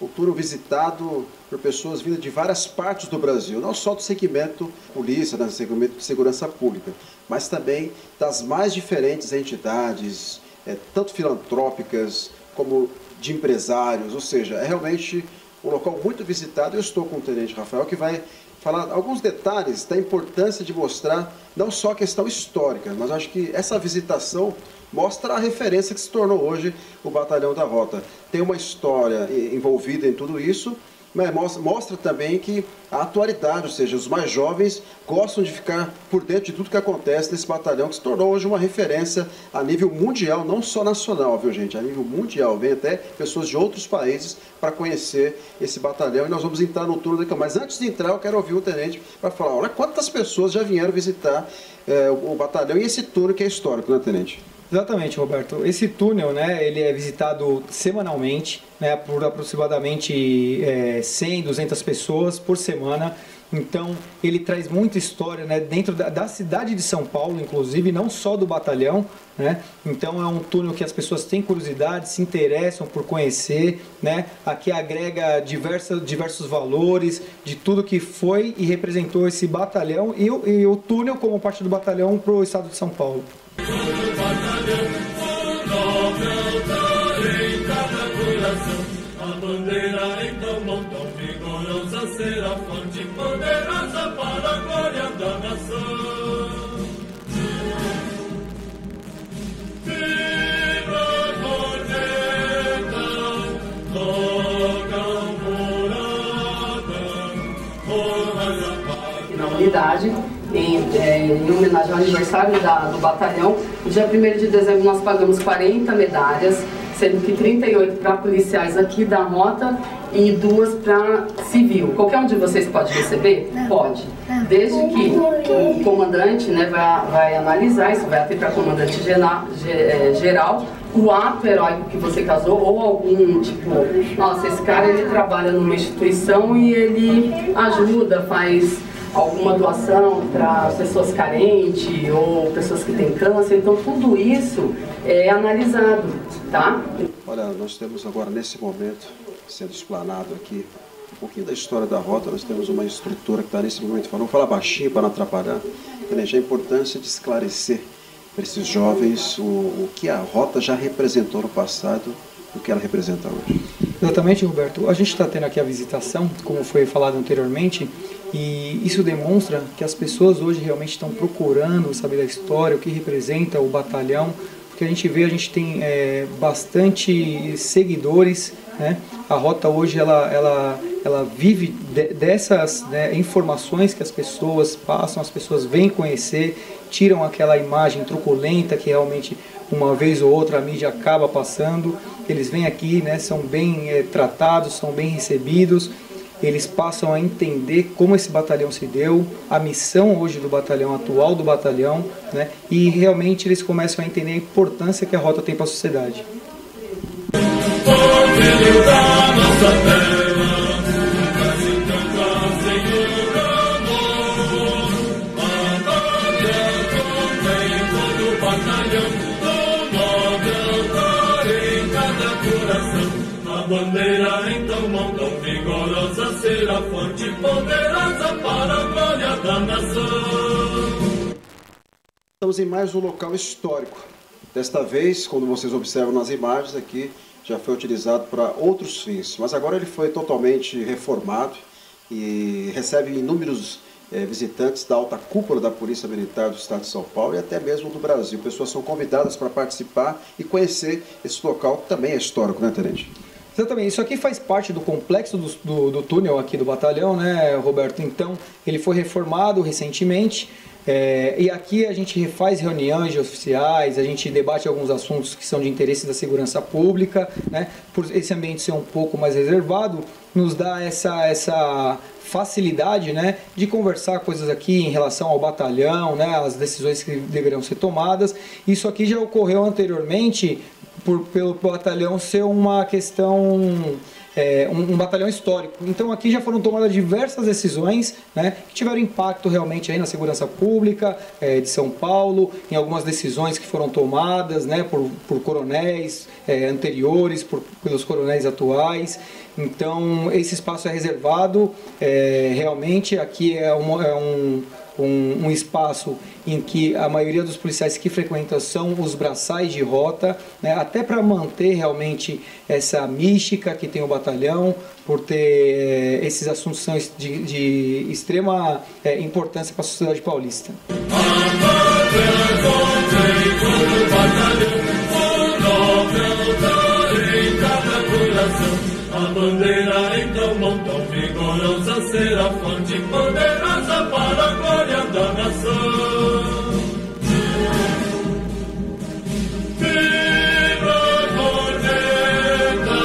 O túnel visitado por pessoas vindas de várias partes do Brasil, não só do segmento polícia, do segmento de segurança pública, mas também das mais diferentes entidades, tanto filantrópicas como de empresários, ou seja, é realmente um local muito visitado. Eu estou com o Tenente Rafael, que vai falar alguns detalhes da importância de mostrar não só a questão histórica, mas acho que essa visitação mostra a referência que se tornou hoje o Batalhão da Rota. Tem uma história envolvida em tudo isso, mas mostra também que a atualidade, ou seja, os mais jovens gostam de ficar por dentro de tudo que acontece nesse batalhão, que se tornou hoje uma referência a nível mundial, não só nacional, viu gente? A nível mundial, vem até pessoas de outros países para conhecer esse batalhão, e nós vamos entrar no túnel daqui. Mas antes de entrar, eu quero ouvir o tenente para falar, olha quantas pessoas já vieram visitar o batalhão e esse túnel que é histórico, né, tenente? Exatamente, Roberto. Esse túnel, né, ele é visitado semanalmente, né, por aproximadamente 100, 200 pessoas por semana. Então, ele traz muita história, né, dentro da cidade de São Paulo, inclusive, não só do batalhão, né? Então, é um túnel que as pessoas têm curiosidade, se interessam por conhecer, né? Aqui agrega diversos valores de tudo que foi e representou esse batalhão e o túnel como parte do batalhão para o estado de São Paulo. A bandeira então montam vigorosa, será forte e poderosa para a glória da nação. Viva a corneta, toca alvorada, honras a paz. Na unidade, em homenagem ao aniversário do batalhão, no dia 1º de dezembro nós pagamos 40 medalhas, sendo que 38 para policiais aqui da Rota e 2 para civil. Qualquer um de vocês pode receber? Pode. Desde que o comandante, né, vai analisar, isso vai até para comandante geral, o ato heróico que você causou, ou algum tipo, nossa, esse cara ele trabalha numa instituição e ele ajuda, faz alguma doação para pessoas carentes ou pessoas que têm câncer, então tudo isso é analisado, tá? Olha, nós temos agora nesse momento, sendo explanado aqui, um pouquinho da história da Rota. Nós temos uma instrutora que está nesse momento falando, vamos falar baixinho para não atrapalhar, a importância de esclarecer para esses jovens o que a Rota já representou no passado e o que ela representa hoje. Exatamente, Roberto. A gente está tendo aqui a visitação, como foi falado anteriormente, e isso demonstra que as pessoas hoje realmente estão procurando saber da história, o que representa o batalhão, porque a gente tem bastante seguidores, né? A Rota hoje ela vive dessas, né, informações que as pessoas passam, as pessoas vêm conhecer, tiram aquela imagem truculenta que realmente uma vez ou outra a mídia acaba passando. Eles vêm aqui, né, são bem tratados, são bem recebidos. Eles passam a entender como esse batalhão se deu, a missão hoje do batalhão, atual do batalhão, né? E realmente eles começam a entender a importância que a Rota tem para a sociedade. A bandeira então montam vigorosa, será forte e poderosa para a glória da nação. Estamos em mais um local histórico. Desta vez, quando vocês observam nas imagens aqui, já foi utilizado para outros fins, mas agora ele foi totalmente reformado e recebe inúmeros visitantes da alta cúpula da Polícia Militar do Estado de São Paulo e até mesmo do Brasil. Pessoas são convidadas para participar e conhecer esse local que também é histórico, né, tenente? Exatamente, isso aqui faz parte do complexo do túnel aqui do batalhão, né, Roberto? Então, ele foi reformado recentemente, E aqui a gente faz reuniões de oficiais, a gente debate alguns assuntos que são de interesse da segurança pública, né? Por esse ambiente ser um pouco mais reservado, nos dá essa facilidade, né, de conversar coisas aqui em relação ao batalhão, né, as decisões que deverão ser tomadas. Isso aqui já ocorreu anteriormente pelo batalhão ser uma questão, um batalhão histórico. Então aqui já foram tomadas diversas decisões, né, que tiveram impacto realmente aí na segurança pública de São Paulo, em algumas decisões que foram tomadas, né, por coronéis anteriores, pelos coronéis atuais. Então esse espaço é reservado, realmente aqui é um espaço em que a maioria dos policiais que frequentam são os braçais de rota, né, até para manter realmente essa mística que tem o batalhão, por ter esses assuntos que são de extrema importância para a sociedade paulista. A bandeira então mão tão vigorosa será forte e poderosa para a glória da nação. Vibra a corneta,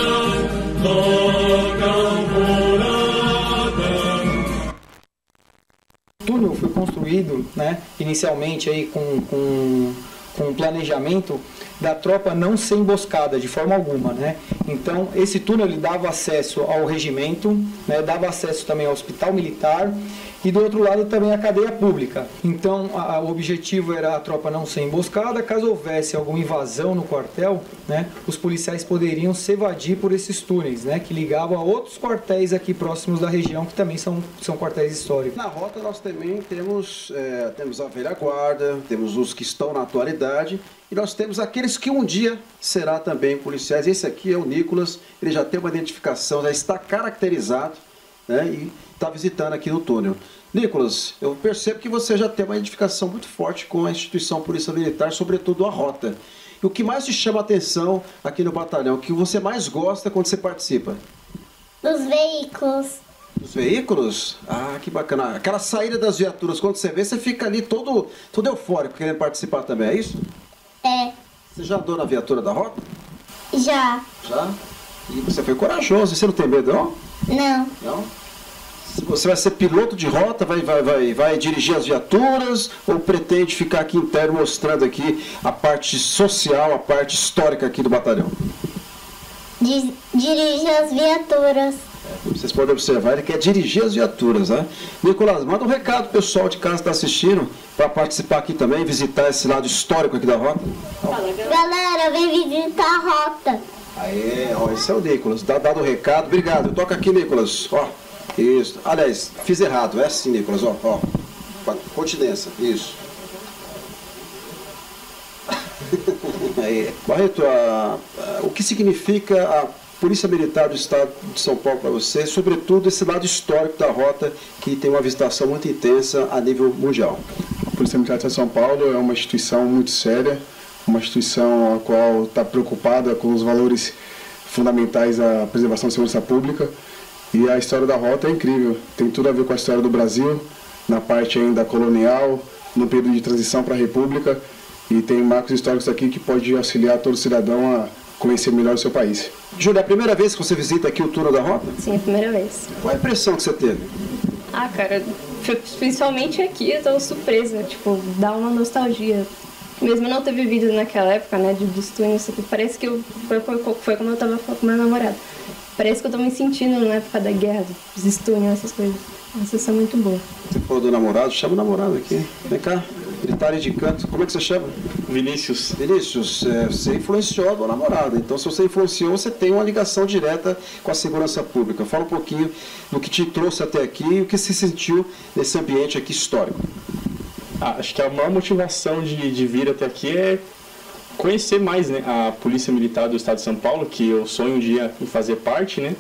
toca a alvorada. O túnel foi construído, né, inicialmente aí com um planejamento da tropa não ser emboscada de forma alguma, né? Então esse túnel ele dava acesso ao regimento, né? Dava acesso também ao hospital militar e do outro lado também a cadeia pública. Então o objetivo era a tropa não ser emboscada. Caso houvesse alguma invasão no quartel, né, os policiais poderiam se evadir por esses túneis, né, que ligavam a outros quartéis aqui próximos da região, que também são quartéis históricos. Na rota nós também temos a velha guarda, temos os que estão na atualidade e nós temos aqueles que um dia será também policiais. Esse aqui é o Nicolas, ele já tem uma identificação, já está caracterizado, né, e está visitando aqui no túnel. Nicolas, eu percebo que você já tem uma identificação muito forte com a instituição Polícia Militar, sobretudo a rota. E o que mais te chama a atenção aqui no batalhão, o que você mais gosta quando você participa? Dos veículos. Dos veículos? Ah, que bacana. Aquela saída das viaturas, quando você vê, você fica ali todo eufórico, querendo participar também, é isso? É. Você já andou na viatura da rota? Já. Já? E você foi corajoso, você não tem medo, não? Não. Não? Você vai ser piloto de rota, vai dirigir as viaturas ou pretende ficar aqui interno mostrando aqui a parte social, a parte histórica aqui do batalhão? Dirigir as viaturas. Vocês podem observar, ele quer dirigir as viaturas, né? Nicolas, manda um recado pro pessoal de casa que está assistindo para participar aqui também, visitar esse lado histórico aqui da rota. Galera, vem visitar a rota. Aê, ó, esse é o Nicolas, dado o recado, obrigado. Toca aqui, Nicolas, ó. Isso. Aliás, fiz errado. É assim, Nicolas, ó. Continência. Isso. Aí. Barreto, o que significa a Polícia Militar do Estado de São Paulo para você, sobretudo esse lado histórico da rota, que tem uma visitação muito intensa a nível mundial? A Polícia Militar de São Paulo é uma instituição muito séria, uma instituição a qual está preocupada com os valores fundamentais da preservação da segurança pública. E a história da rota é incrível, tem tudo a ver com a história do Brasil, na parte ainda colonial, no período de transição para a República, e tem marcos históricos aqui que pode auxiliar todo cidadão a conhecer melhor o seu país. Júlia, é a primeira vez que você visita aqui o túnel da rota? Sim, é a primeira vez. Qual a impressão que você teve? Ah, cara, principalmente aqui eu tô surpresa, tipo, dá uma nostalgia. Mesmo não ter vivido naquela época, né, dos túneis, parece que foi como eu tava com meu namorado. Parece que eu tô me sentindo na época da guerra, dos estúdios, essas coisas. Uma sensação muito boa. Você falou do namorado, chama o namorado aqui. Vem cá, gritarem de canto. Como é que você chama? Vinícius. Vinícius, você influenciou a namorada. Então, se você influenciou, você tem uma ligação direta com a segurança pública. Fala um pouquinho do que te trouxe até aqui e o que você sentiu nesse ambiente aqui histórico. Acho que a maior motivação de vir até aqui é conhecer mais, né, a Polícia Militar do Estado de São Paulo, que eu sonho um dia em fazer parte, né?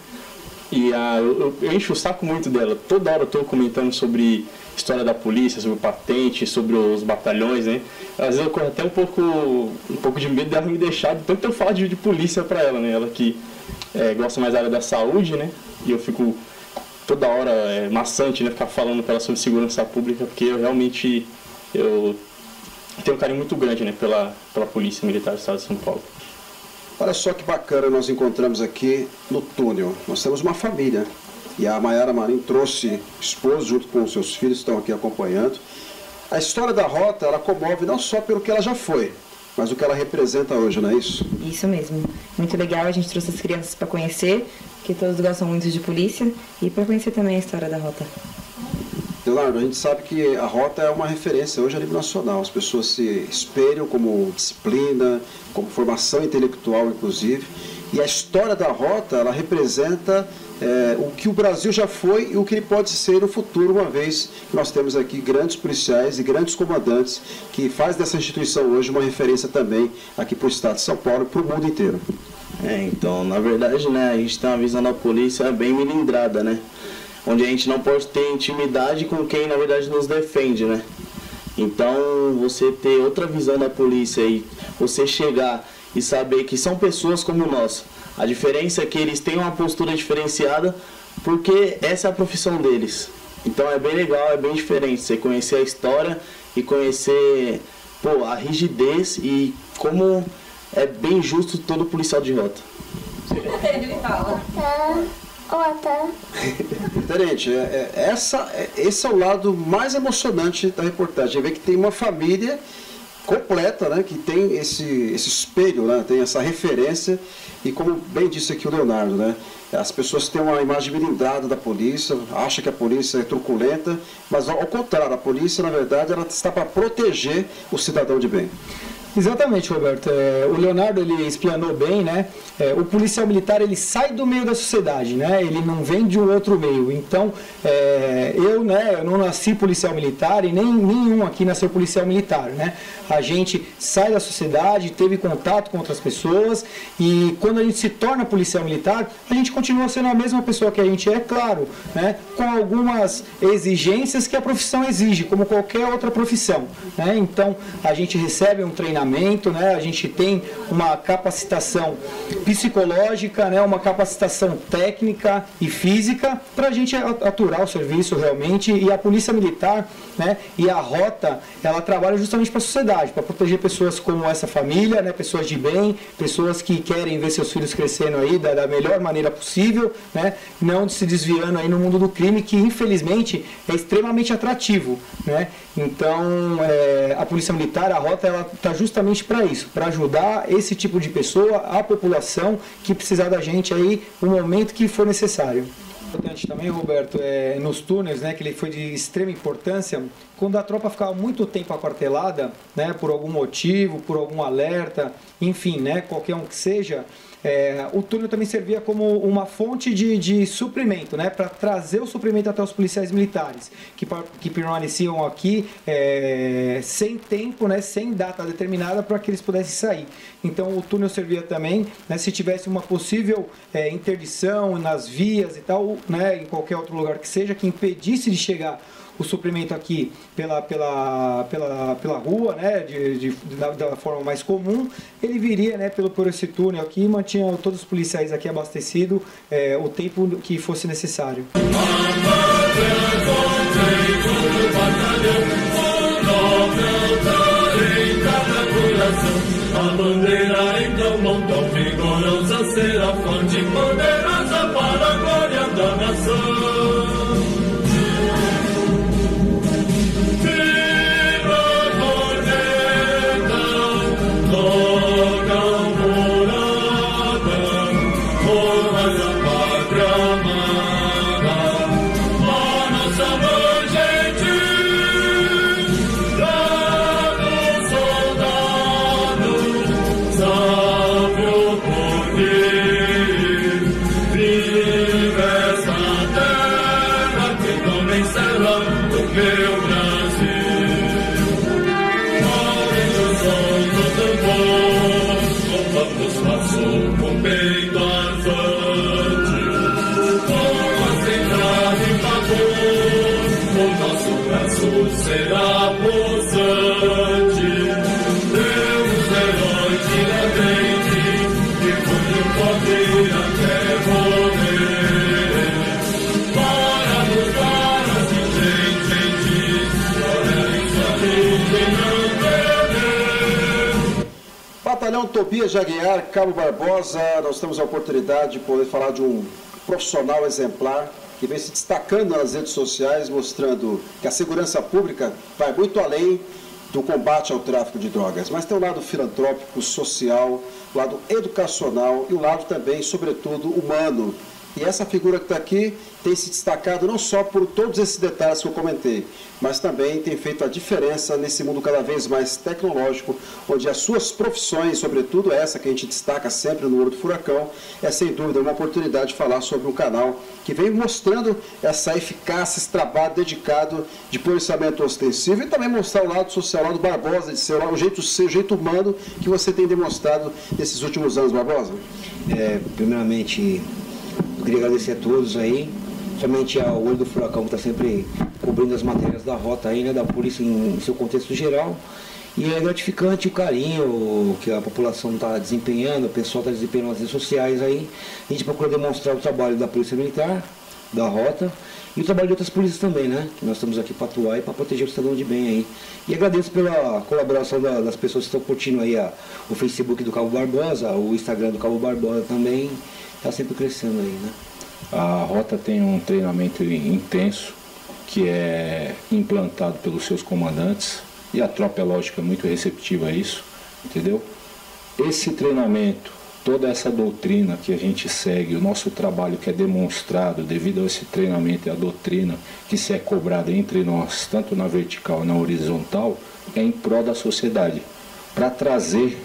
E eu encho o saco muito dela. Toda hora eu estou comentando sobre história da polícia, sobre patente, sobre os batalhões, né? Às vezes eu corro até um pouco de medo dela me deixar, de tanto eu falo de polícia para ela, né? Ela que gosta mais da área da saúde, né? E eu fico toda hora maçante, né? Ficar falando para ela sobre segurança pública, porque eu realmente eu tenho um carinho muito grande, né, pela Polícia Militar do Estado de São Paulo. Olha só que bacana, nós encontramos aqui no túnel. Nós temos uma família e a Maiara Marinho trouxe o esposo junto com os seus filhos, estão aqui acompanhando. A história da rota, ela comove não só pelo que ela já foi, mas o que ela representa hoje, não é isso? Isso mesmo. Muito legal, a gente trouxe as crianças para conhecer, que todos gostam muito de polícia, e para conhecer também a história da rota. Leonardo, a gente sabe que a rota é uma referência hoje a nível nacional. As pessoas se espelham como disciplina, como formação intelectual, inclusive. E a história da rota, ela representa o que o Brasil já foi e o que ele pode ser no futuro, uma vez que nós temos aqui grandes policiais e grandes comandantes que faz dessa instituição hoje uma referência também aqui para o Estado de São Paulo e para o mundo inteiro. Então, na verdade, né, a gente tem uma visão da polícia bem melindrada, né? Onde a gente não pode ter intimidade com quem, na verdade, nos defende, né? Então, você ter outra visão da polícia e você chegar e saber que são pessoas como nós. A diferença é que eles têm uma postura diferenciada porque essa é a profissão deles. Então, é bem legal, é bem diferente você conhecer a história e conhecer, pô, a rigidez e como é bem justo todo policial de rota. Ele fala. Tenente, esse é o lado mais emocionante da reportagem. Ver que tem uma família completa, né, que tem esse espelho, né, tem essa referência. E como bem disse aqui o Leonardo, né, as pessoas têm uma imagem melindrada da polícia, acham que a polícia é truculenta, mas ao contrário, a polícia, na verdade, ela está para proteger o cidadão de bem. Exatamente, Roberto. O Leonardo, ele explanou bem, né? O policial militar, ele sai do meio da sociedade, né? Ele não vem de um outro meio. Então, eu não nasci policial militar e nenhum aqui nasceu policial militar, né? A gente sai da sociedade, teve contato com outras pessoas e quando a gente se torna policial militar, a gente continua sendo a mesma pessoa que a gente é, claro, né? Com algumas exigências que a profissão exige, como qualquer outra profissão, né? Então, a gente recebe um treinamento, né? A gente tem uma capacitação psicológica, né? Uma capacitação técnica e física para a gente aturar o serviço realmente. E a polícia militar, né? E a rota, ela trabalha justamente para a sociedade, para proteger pessoas como essa família, né? Pessoas de bem, pessoas que querem ver seus filhos crescendo aí da melhor maneira possível, né? Não se desviando aí no mundo do crime, que infelizmente é extremamente atrativo, né? Então, a polícia militar, a rota, ela está justamente para isso, para ajudar esse tipo de pessoa, a população que precisar da gente aí no momento que for necessário. Importante também, Roberto, nos túneis, né, que ele foi de extrema importância, quando a tropa ficava muito tempo aquartelada, né, por algum motivo, por algum alerta, enfim, né, qualquer um que seja, o túnel também servia como uma fonte de suprimento, né, para trazer o suprimento até os policiais militares, que permaneciam aqui sem tempo, né, sem data determinada para que eles pudessem sair. Então o túnel servia também, né, se tivesse uma possível interdição nas vias e tal, né, em qualquer outro lugar que seja, que impedisse de chegar o suprimento aqui pela rua, né, da forma mais comum, ele viria, né, por esse túnel aqui e mantinha todos os policiais aqui abastecidos o tempo que fosse necessário. A bandeira então não tão vigorosa será forte e poderosa para a glória da nação. Será possante, Deus herói tiradente, que foi o poder até morrer, para mudar a gente, violência Tobias de Aguiar, Cabo Barbosa, nós temos a oportunidade de poder falar de um profissional exemplar que vem se destacando nas redes sociais, mostrando que a segurança pública vai muito além do combate ao tráfico de drogas, mas tem o lado filantrópico, social, o lado educacional e o lado também, sobretudo, humano. E essa figura que está aqui tem se destacado não só por todos esses detalhes que eu comentei, mas também tem feito a diferença nesse mundo cada vez mais tecnológico, onde as suas profissões, sobretudo essa que a gente destaca sempre no Olho do Furacão, é sem dúvida uma oportunidade de falar sobre um canal que vem mostrando essa eficácia, esse trabalho dedicado de policiamento ostensivo e também mostrar o lado social, o lado Barbosa, de ser o jeito humano que você tem demonstrado nesses últimos anos, Barbosa. Primeiramente, eu queria agradecer a todos aí, somente ao Olho do Furacão que está sempre cobrindo as matérias da rota aí, né, da polícia em seu contexto geral. E é gratificante o carinho que a população está desempenhando, o pessoal está desempenhando nas redes sociais aí. A gente procura demonstrar o trabalho da Polícia Militar, da rota, e o trabalho de outras polícias também, né? Que nós estamos aqui para atuar e para proteger o cidadão de bem aí. E agradeço pela colaboração das pessoas que estão curtindo aí o Facebook do Cabo Barbosa, o Instagram do Cabo Barbosa também. Está sempre crescendo aí, né? A rota tem um treinamento intenso que é implantado pelos seus comandantes e a tropa é lógica muito receptiva a isso, entendeu? Esse treinamento, toda essa doutrina que a gente segue, o nosso trabalho que é demonstrado devido a esse treinamento e a doutrina que se é cobrada entre nós, tanto na vertical e na horizontal, é em prol da sociedade, para trazer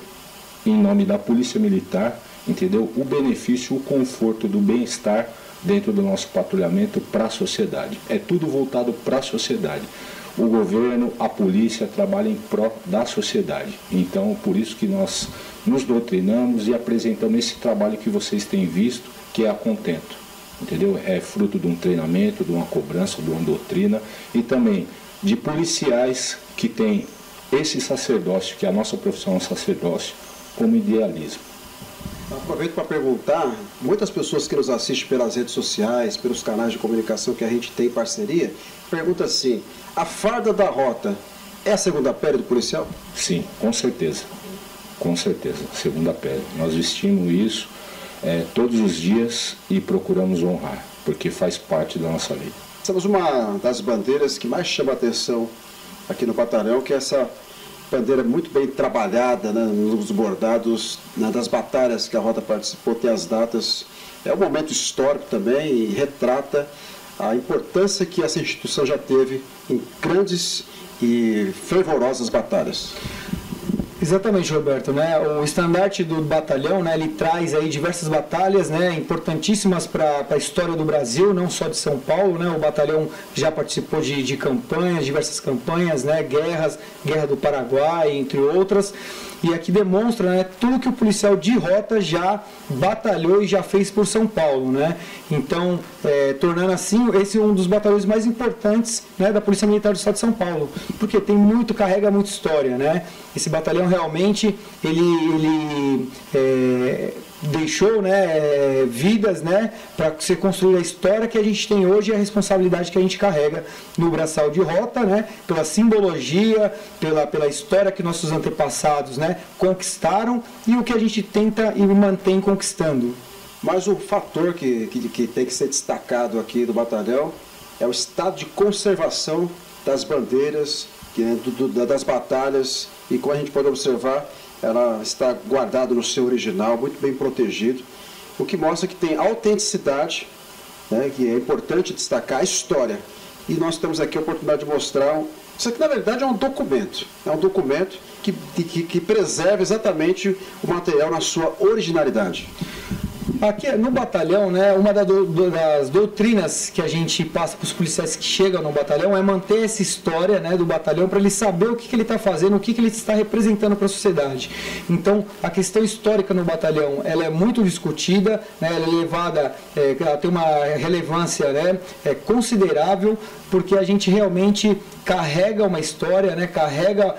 em nome da Polícia Militar, entendeu? O benefício, o conforto do bem-estar dentro do nosso patrulhamento para a sociedade. É tudo voltado para a sociedade. O governo, a polícia trabalham em pró da sociedade. Então, por isso que nós nos doutrinamos e apresentamos esse trabalho que vocês têm visto, que é a Contento. Entendeu? É fruto de um treinamento, de uma cobrança, de uma doutrina e também de policiais que têm esse sacerdócio, que é a nossa profissão, sacerdócio, como idealismo. Aproveito para perguntar, muitas pessoas que nos assistem pelas redes sociais, pelos canais de comunicação que a gente tem em parceria, perguntam assim, a farda da rota é a segunda pele do policial? Sim, com certeza, segunda pele. Nós vestimos isso todos os dias e procuramos honrar, porque faz parte da nossa vida. Temos uma das bandeiras que mais chama a atenção aqui no batalhão, que é essa bandeira muito bem trabalhada, né, nos bordados, né, das batalhas que a rota participou, tem as datas. É um momento histórico também e retrata a importância que essa instituição já teve em grandes e fervorosas batalhas. Exatamente, Roberto, né? O estandarte do batalhão, né, ele traz aí diversas batalhas, né, importantíssimas para a história do Brasil, não só de São Paulo, né? O batalhão já participou de campanhas, diversas campanhas, né, Guerra do Paraguai, entre outras. E aqui demonstra, né, tudo que o policial de rota já batalhou e já fez por São Paulo, né? Então, tornando assim, esse um dos batalhões mais importantes, né, da Polícia Militar do Estado de São Paulo, porque carrega muita história, né? Esse batalhão realmente, ele deixou, né, vidas, né, para ser construída a história que a gente tem hoje e a responsabilidade que a gente carrega no braçal de rota, né, pela simbologia, pela história que nossos antepassados, né, conquistaram e o que a gente tenta e mantém conquistando. Mas o fator que tem que ser destacado aqui do batalhão é o estado de conservação das bandeiras, das batalhas, e como a gente pode observar, ela está guardada no seu original, muito bem protegido, o que mostra que tem autenticidade, né, que é importante destacar a história. E nós temos aqui a oportunidade de mostrar, isso aqui na verdade é um documento que preserva exatamente o material na sua originalidade. Aqui no batalhão, né, uma das doutrinas que a gente passa para os policiais que chegam no batalhão é manter essa história, né, do batalhão para ele saber o que ele está fazendo, o que ele está representando para a sociedade. Então, a questão histórica no batalhão ela é muito discutida, né, ela é levada, ela tem uma relevância, né, considerável, porque a gente realmente carrega uma história, né, carrega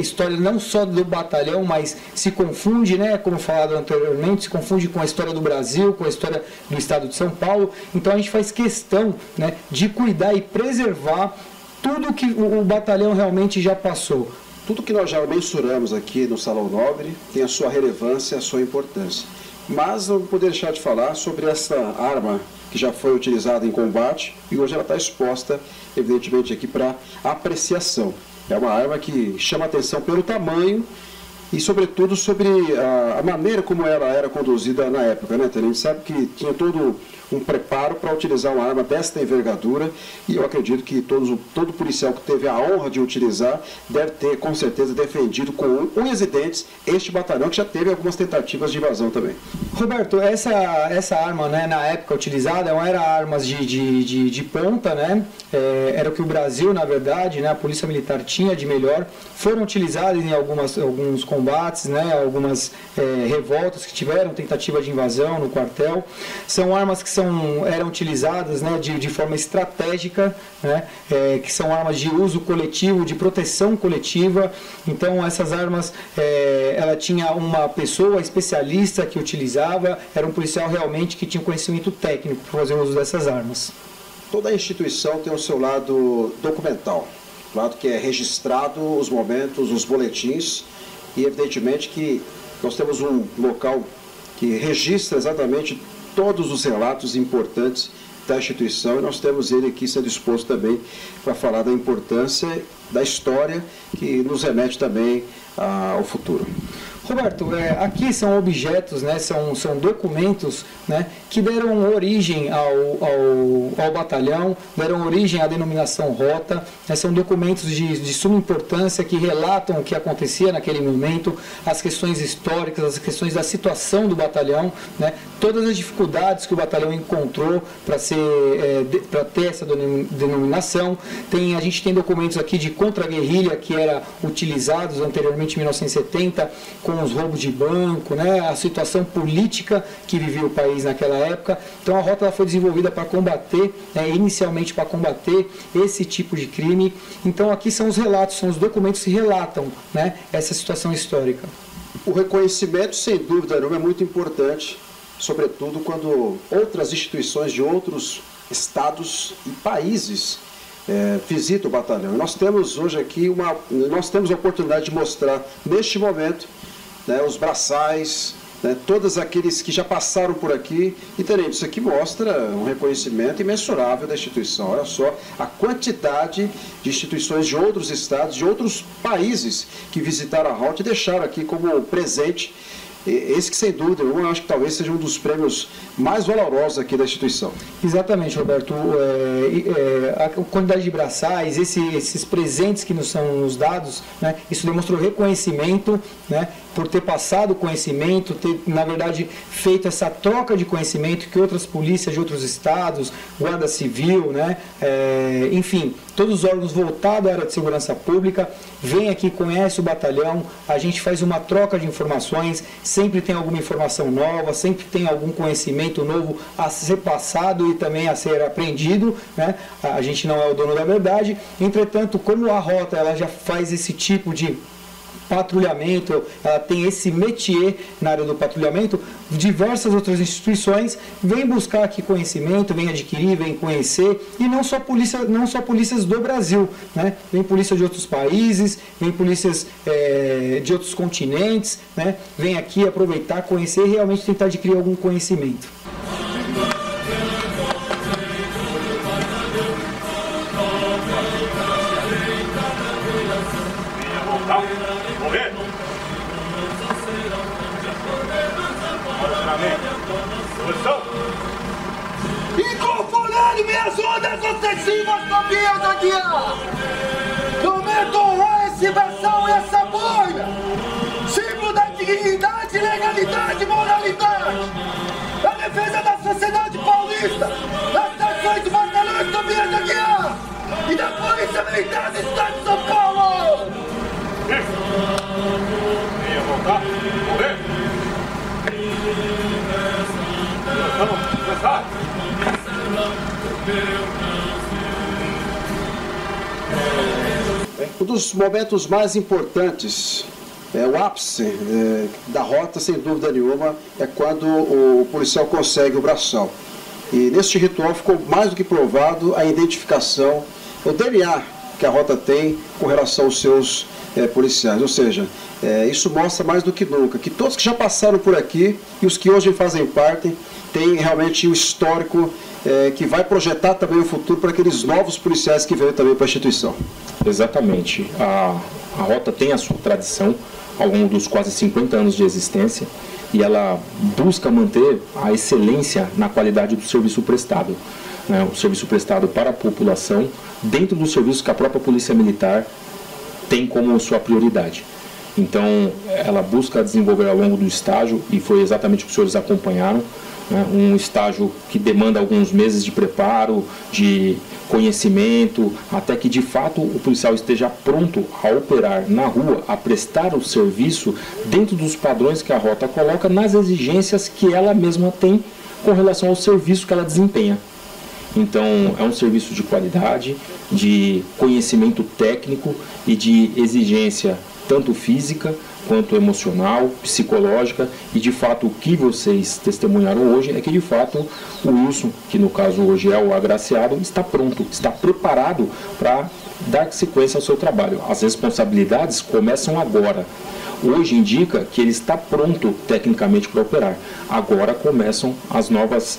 história não só do batalhão, mas se confunde, né, como falado anteriormente, se confunde com a história do Brasil, com a história do estado de São Paulo. Então a gente faz questão, né, de cuidar e preservar tudo que o batalhão realmente já passou. Tudo que nós já mensuramos aqui no Salão Nobre tem a sua relevância, a sua importância. Mas não poderia deixar de falar sobre essa arma que já foi utilizada em combate e hoje ela está exposta, evidentemente, aqui para apreciação. É uma arma que chama atenção pelo tamanho e, sobretudo, sobre a maneira como ela era conduzida na época, né? A gente sabe que tinha todo um preparo para utilizar uma arma desta envergadura e eu acredito que todo policial que teve a honra de utilizar deve ter, com certeza, defendido com unhas e dentes este batalhão que já teve algumas tentativas de invasão também. Roberto, essa arma, né, na época utilizada, eram armas de ponta, né? Era o que o Brasil, na verdade, né, a Polícia Militar tinha de melhor. Foram utilizadas em alguns combates, né, algumas revoltas que tiveram tentativa de invasão no quartel. São armas que eram utilizadas, né, de forma estratégica, né, que são armas de uso coletivo, de proteção coletiva. Então essas armas, ela tinha uma pessoa especialista que utilizava, era um policial realmente que tinha conhecimento técnico para fazer uso dessas armas. Toda instituição tem o seu lado documental, o lado que é registrado os momentos, os boletins, e evidentemente que nós temos um local que registra exatamente todos os relatos importantes da instituição e nós temos ele aqui sendo exposto também para falar da importância da história que nos remete também ao futuro. Roberto, aqui são objetos, né, são documentos, né, que deram origem ao batalhão, deram origem à denominação rota, né, são documentos de suma importância que relatam o que acontecia naquele momento, as questões históricas, as questões da situação do batalhão, né, todas as dificuldades que o batalhão encontrou para ter essa denominação. A gente tem documentos aqui de contra-guerrilha que eram utilizados anteriormente em 1970, com os roubos de banco, né, a situação política que vivia o país naquela época. Então a rota ela foi desenvolvida para combater, né, inicialmente para combater esse tipo de crime. Então aqui são os relatos, são os documentos que relatam, né, essa situação histórica. O reconhecimento, sem dúvida nenhuma, é muito importante, sobretudo quando outras instituições de outros estados e países visitam o batalhão. Nós temos hoje aqui nós temos a oportunidade de mostrar neste momento, né, os braçais, né, todos aqueles que já passaram por aqui, e também isso aqui mostra um reconhecimento imensurável da instituição. Olha só a quantidade de instituições de outros estados, de outros países que visitaram a rota e deixaram aqui como presente esse que, sem dúvida, eu acho que talvez seja um dos prêmios mais valorosos aqui da instituição. Exatamente, Roberto. A quantidade de braçais, esses presentes que nos são nos dados, né, isso demonstrou reconhecimento, né, por ter passado conhecimento, ter, na verdade, feito essa troca de conhecimento que outras polícias de outros estados, Guarda Civil, né, enfim, todos os órgãos voltados à área de segurança pública, vêm aqui, conhecem o batalhão, a gente faz uma troca de informações, sempre tem alguma informação nova, sempre tem algum conhecimento novo a ser passado e também a ser aprendido, né? A gente não é o dono da verdade. Entretanto, como a rota ela já faz esse tipo de patrulhamento, ela tem esse métier na área do patrulhamento, diversas outras instituições vêm buscar aqui conhecimento, vêm adquirir, vêm conhecer, e não só polícias do Brasil, né? Vem polícia de outros países, vem polícias de outros continentes, né? Vem aqui aproveitar, conhecer e realmente tentar adquirir algum conhecimento. Incorporando minhas ondas sucessivas copias da guia, prometo honrar esse versão e essa boina, símbolo da dignidade, legalidade e moralidade, a defesa da sociedade paulista, das ações do batalhão Tobias da Guia e da Polícia Militar do Estado de São Paulo. Venha voltar, morrer. Vamos começar. Um dos momentos mais importantes, o ápice da rota, sem dúvida nenhuma, é quando o policial consegue o braçal. E neste ritual ficou mais do que provado a identificação, o DNA que a Rota tem com relação aos seus policiais. Ou seja, isso mostra mais do que nunca que todos que já passaram por aqui e os que hoje fazem parte têm realmente o histórico que vai projetar também o futuro para aqueles novos policiais que veio também para a instituição. Exatamente. A Rota tem a sua tradição ao longo dos quase 50 anos de existência e ela busca manter a excelência na qualidade do serviço prestado. O serviço prestado para a população dentro dos serviços que a própria Polícia Militar tem como sua prioridade. Então, ela busca desenvolver ao longo do estágio, e foi exatamente o que os senhores acompanharam, um estágio que demanda alguns meses de preparo, de conhecimento, até que de fato o policial esteja pronto a operar na rua, a prestar o serviço dentro dos padrões que a Rota coloca, nas exigências que ela mesma tem com relação ao serviço que ela desempenha. Então, é um serviço de qualidade, de conhecimento técnico e de exigência tanto física quanto emocional, psicológica, e de fato o que vocês testemunharam hoje é que de fato o Wilson, que no caso hoje é o agraciado, está pronto, está preparado para dar sequência ao seu trabalho. As responsabilidades começam agora. Hoje indica que ele está pronto tecnicamente para operar. Agora começam as novas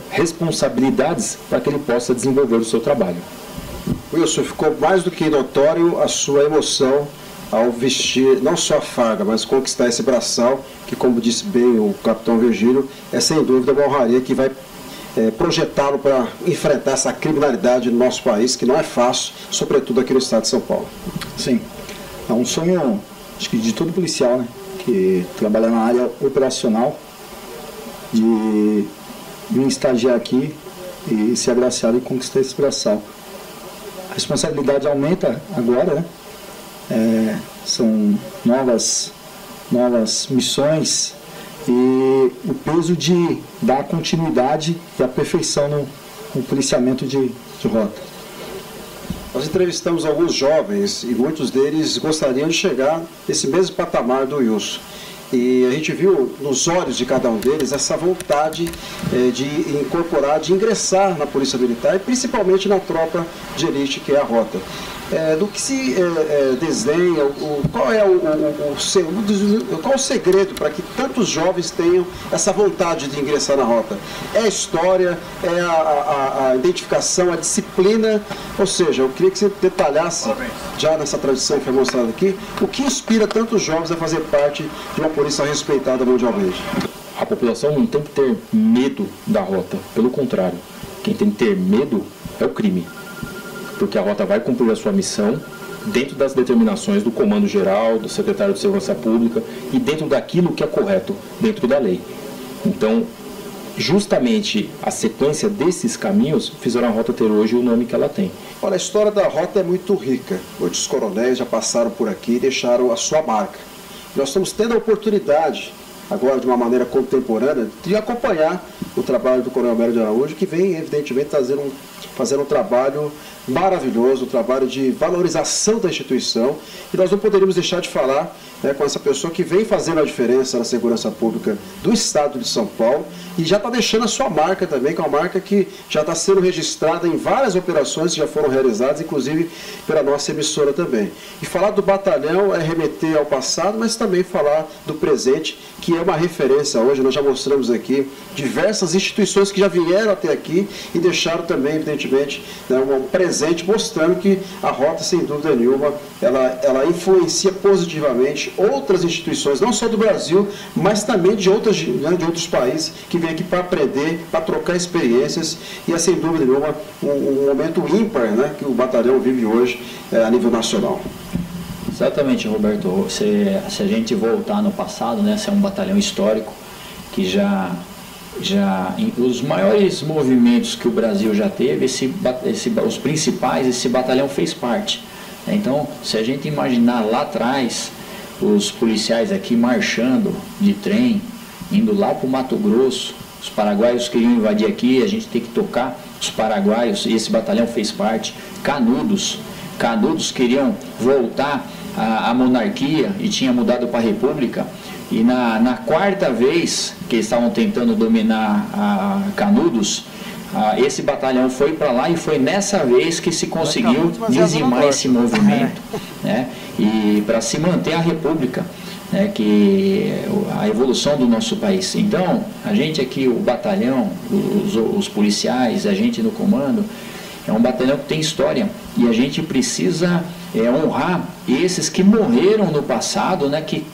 responsabilidades para que ele possa desenvolver o seu trabalho. Wilson, ficou mais do que notório a sua emoção ao vestir não só a farda, mas conquistar esse braçal, que, como disse bem o capitão Virgílio, é sem dúvida uma honraria que vai projetá-lo para enfrentar essa criminalidade no nosso país, que não é fácil, sobretudo aqui no estado de São Paulo. Sim, é um sonho, acho que de todo policial, né, que trabalha na área operacional, de vir estagiar aqui e ser agraciado e conquistar esse braçal. A responsabilidade aumenta agora, né? São novas missões e o peso de dar continuidade e a perfeição no policiamento de rota. Nós entrevistamos alguns jovens e muitos deles gostariam de chegar nesse mesmo patamar do Wilson. E a gente viu nos olhos de cada um deles essa vontade de incorporar, de ingressar na Polícia Militar e principalmente na tropa de elite, que é a Rota. Do que se desenha, qual é qual o segredo para que tantos jovens tenham essa vontade de ingressar na Rota? É a história, é a identificação, a disciplina, ou seja, eu queria que você detalhasse, já nessa tradição que foi mostrada aqui, o que inspira tantos jovens a fazer parte de uma polícia respeitada mundialmente. A população não tem que ter medo da Rota, pelo contrário, quem tem que ter medo é o crime. Porque a Rota vai cumprir a sua missão dentro das determinações do Comando Geral, do Secretário de Segurança Pública e dentro daquilo que é correto, dentro da lei. Então, justamente a sequência desses caminhos fizeram a Rota ter hoje o nome que ela tem. Olha, a história da Rota é muito rica. Muitos coronéis já passaram por aqui e deixaram a sua marca. Nós estamos tendo a oportunidade, agora de uma maneira contemporânea, de acompanhar o trabalho do Coronel Mério de Araújo, que vem, evidentemente, fazendo um trabalho maravilhoso, um trabalho de valorização da instituição, e nós não poderíamos deixar de falar com essa pessoa que vem fazendo a diferença na segurança pública do estado de São Paulo e já está deixando a sua marca também, que é uma marca que já está sendo registrada em várias operações que já foram realizadas, inclusive pela nossa emissora também. E falar do batalhão é remeter ao passado, mas também falar do presente, que é uma referência hoje. Nós já mostramos aqui diversas instituições que já vieram até aqui e deixaram também, evidentemente, um presente mostrando que a Rota, sem dúvida nenhuma, ela influencia positivamente outras instituições, não só do Brasil, mas também de outros países que vêm aqui para aprender, para trocar experiências, e é sem dúvida nenhuma um momento ímpar, né, que o batalhão vive hoje a nível nacional. Exatamente, Roberto. Se a gente voltar no passado, né, esse é um batalhão histórico que os maiores movimentos que o Brasil já teve, os principais, esse batalhão fez parte. Então, se a gente imaginar lá atrás, os policiais aqui marchando de trem, indo lá para o Mato Grosso, os paraguaios queriam invadir aqui, a gente tem que tocar os paraguaios, e esse batalhão fez parte. Canudos queriam voltar à monarquia e tinha mudado para a república, e na quarta vez que eles estavam tentando dominar Canudos, esse batalhão foi para lá e foi nessa vez que se conseguiu dizimar esse movimento, né? E para se manter a república, né? Que a evolução do nosso país. Então, a gente aqui, o batalhão, os policiais, a gente no comando, é um batalhão que tem história e a gente precisa honrar esses que morreram no passado, né? Que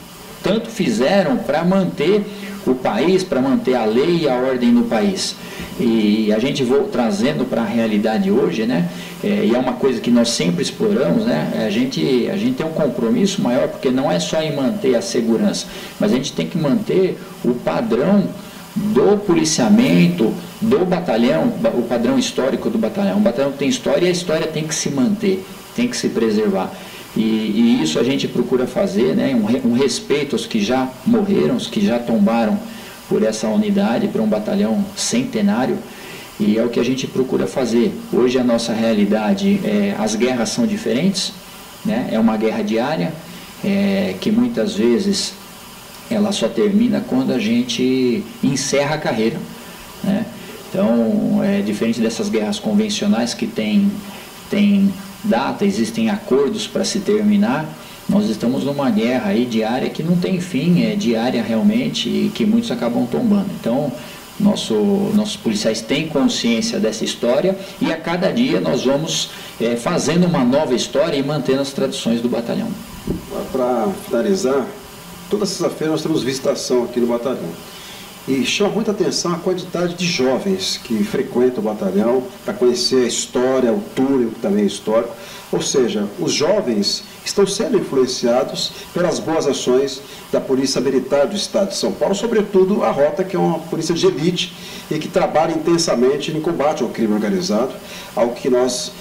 tanto fizeram para manter o país, para manter a lei e a ordem no país. E a gente trazendo para a realidade hoje, né? E é uma coisa que nós sempre exploramos, né? A gente tem um compromisso maior, porque não é só em manter a segurança, mas a gente tem que manter o padrão do policiamento, do batalhão, o padrão histórico do batalhão. O batalhão tem história e a história tem que se manter, tem que se preservar. E isso a gente procura fazer, né? Um respeito aos que já morreram, os que já tombaram por essa unidade, para um batalhão centenário, e é o que a gente procura fazer. Hoje a nossa realidade, as guerras são diferentes, né? É uma guerra diária, que muitas vezes ela só termina quando a gente encerra a carreira, né? Então, é diferente dessas guerras convencionais que tem data, existem acordos para se terminar. Nós estamos numa guerra aí diária que não tem fim, é diária realmente, e que muitos acabam tombando. Então, nossos policiais têm consciência dessa história e a cada dia nós vamos fazendo uma nova história e mantendo as tradições do batalhão. Para finalizar, toda sexta-feira nós temos visitação aqui no batalhão. E chama muita atenção a quantidade de jovens que frequentam o batalhão para conhecer a história, o túnel que também é histórico. Ou seja, os jovens estão sendo influenciados pelas boas ações da Polícia Militar do Estado de São Paulo, sobretudo a Rota, que é uma polícia de elite e que trabalha intensamente no combate ao crime organizado, algo que nós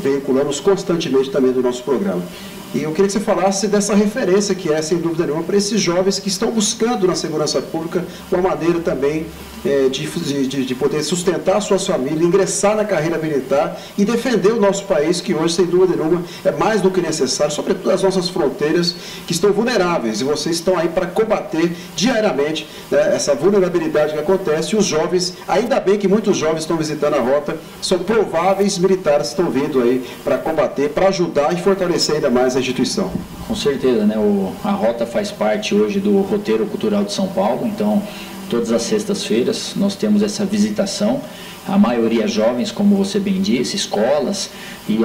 veiculamos constantemente também no nosso programa. E eu queria que você falasse dessa referência que é, sem dúvida nenhuma, para esses jovens que estão buscando na segurança pública uma maneira também de poder sustentar suas famílias, ingressar na carreira militar e defender o nosso país, que hoje, sem dúvida nenhuma, é mais do que necessário, sobretudo as nossas fronteiras, que estão vulneráveis, e vocês estão aí para combater diariamente, né, essa vulnerabilidade que acontece. E os jovens, ainda bem que muitos jovens estão visitando a Rota, são prováveis militares que estão vindo aí para combater, para ajudar e fortalecer ainda mais a instituição. Com certeza, né? A Rota faz parte hoje do roteiro cultural de São Paulo, então todas as sextas-feiras nós temos essa visitação, a maioria jovens, como você bem disse, escolas, e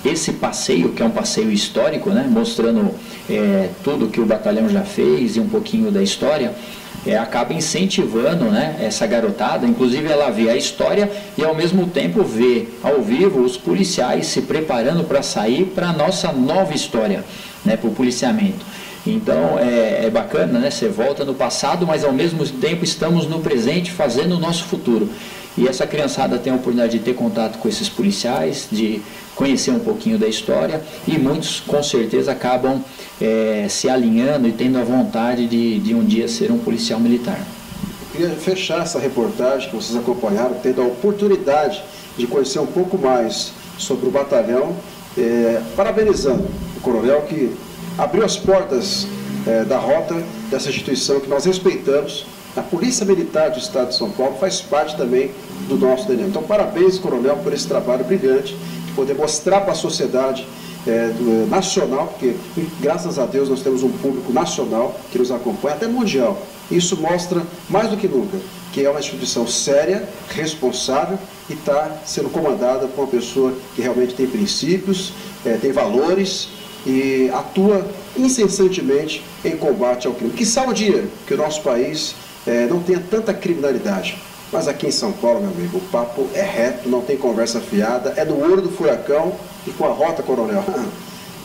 esse passeio, que é um passeio histórico, né? Mostrando tudo que o batalhão já fez e um pouquinho da história, acaba incentivando, né, essa garotada, inclusive ela vê a história e ao mesmo tempo vê ao vivo os policiais se preparando para sair para a nossa nova história, né, para o policiamento. Então é bacana, né? Você volta no passado, mas ao mesmo tempo estamos no presente fazendo o nosso futuro. E essa criançada tem a oportunidade de ter contato com esses policiais, de conhecer um pouquinho da história, e muitos com certeza acabam se alinhando e tendo a vontade de um dia ser um policial militar. Eu queria fechar essa reportagem que vocês acompanharam, tendo a oportunidade de conhecer um pouco mais sobre o batalhão, parabenizando o coronel que abriu as portas da Rota, dessa instituição que nós respeitamos. A Polícia Militar do Estado de São Paulo faz parte também do nosso DNA. Então, parabéns, coronel, por esse trabalho brilhante, de poder mostrar para a sociedade nacional, porque graças a Deus nós temos um público nacional que nos acompanha, até mundial. Isso mostra, mais do que nunca, que é uma instituição séria, responsável e está sendo comandada por uma pessoa que realmente tem princípios, tem valores e atua incessantemente em combate ao crime. Que salva dinheiro, que o nosso país não tenha tanta criminalidade. Mas aqui em São Paulo, meu amigo, o papo é reto, não tem conversa fiada, é no olho do furacão e com a Rota, coronel.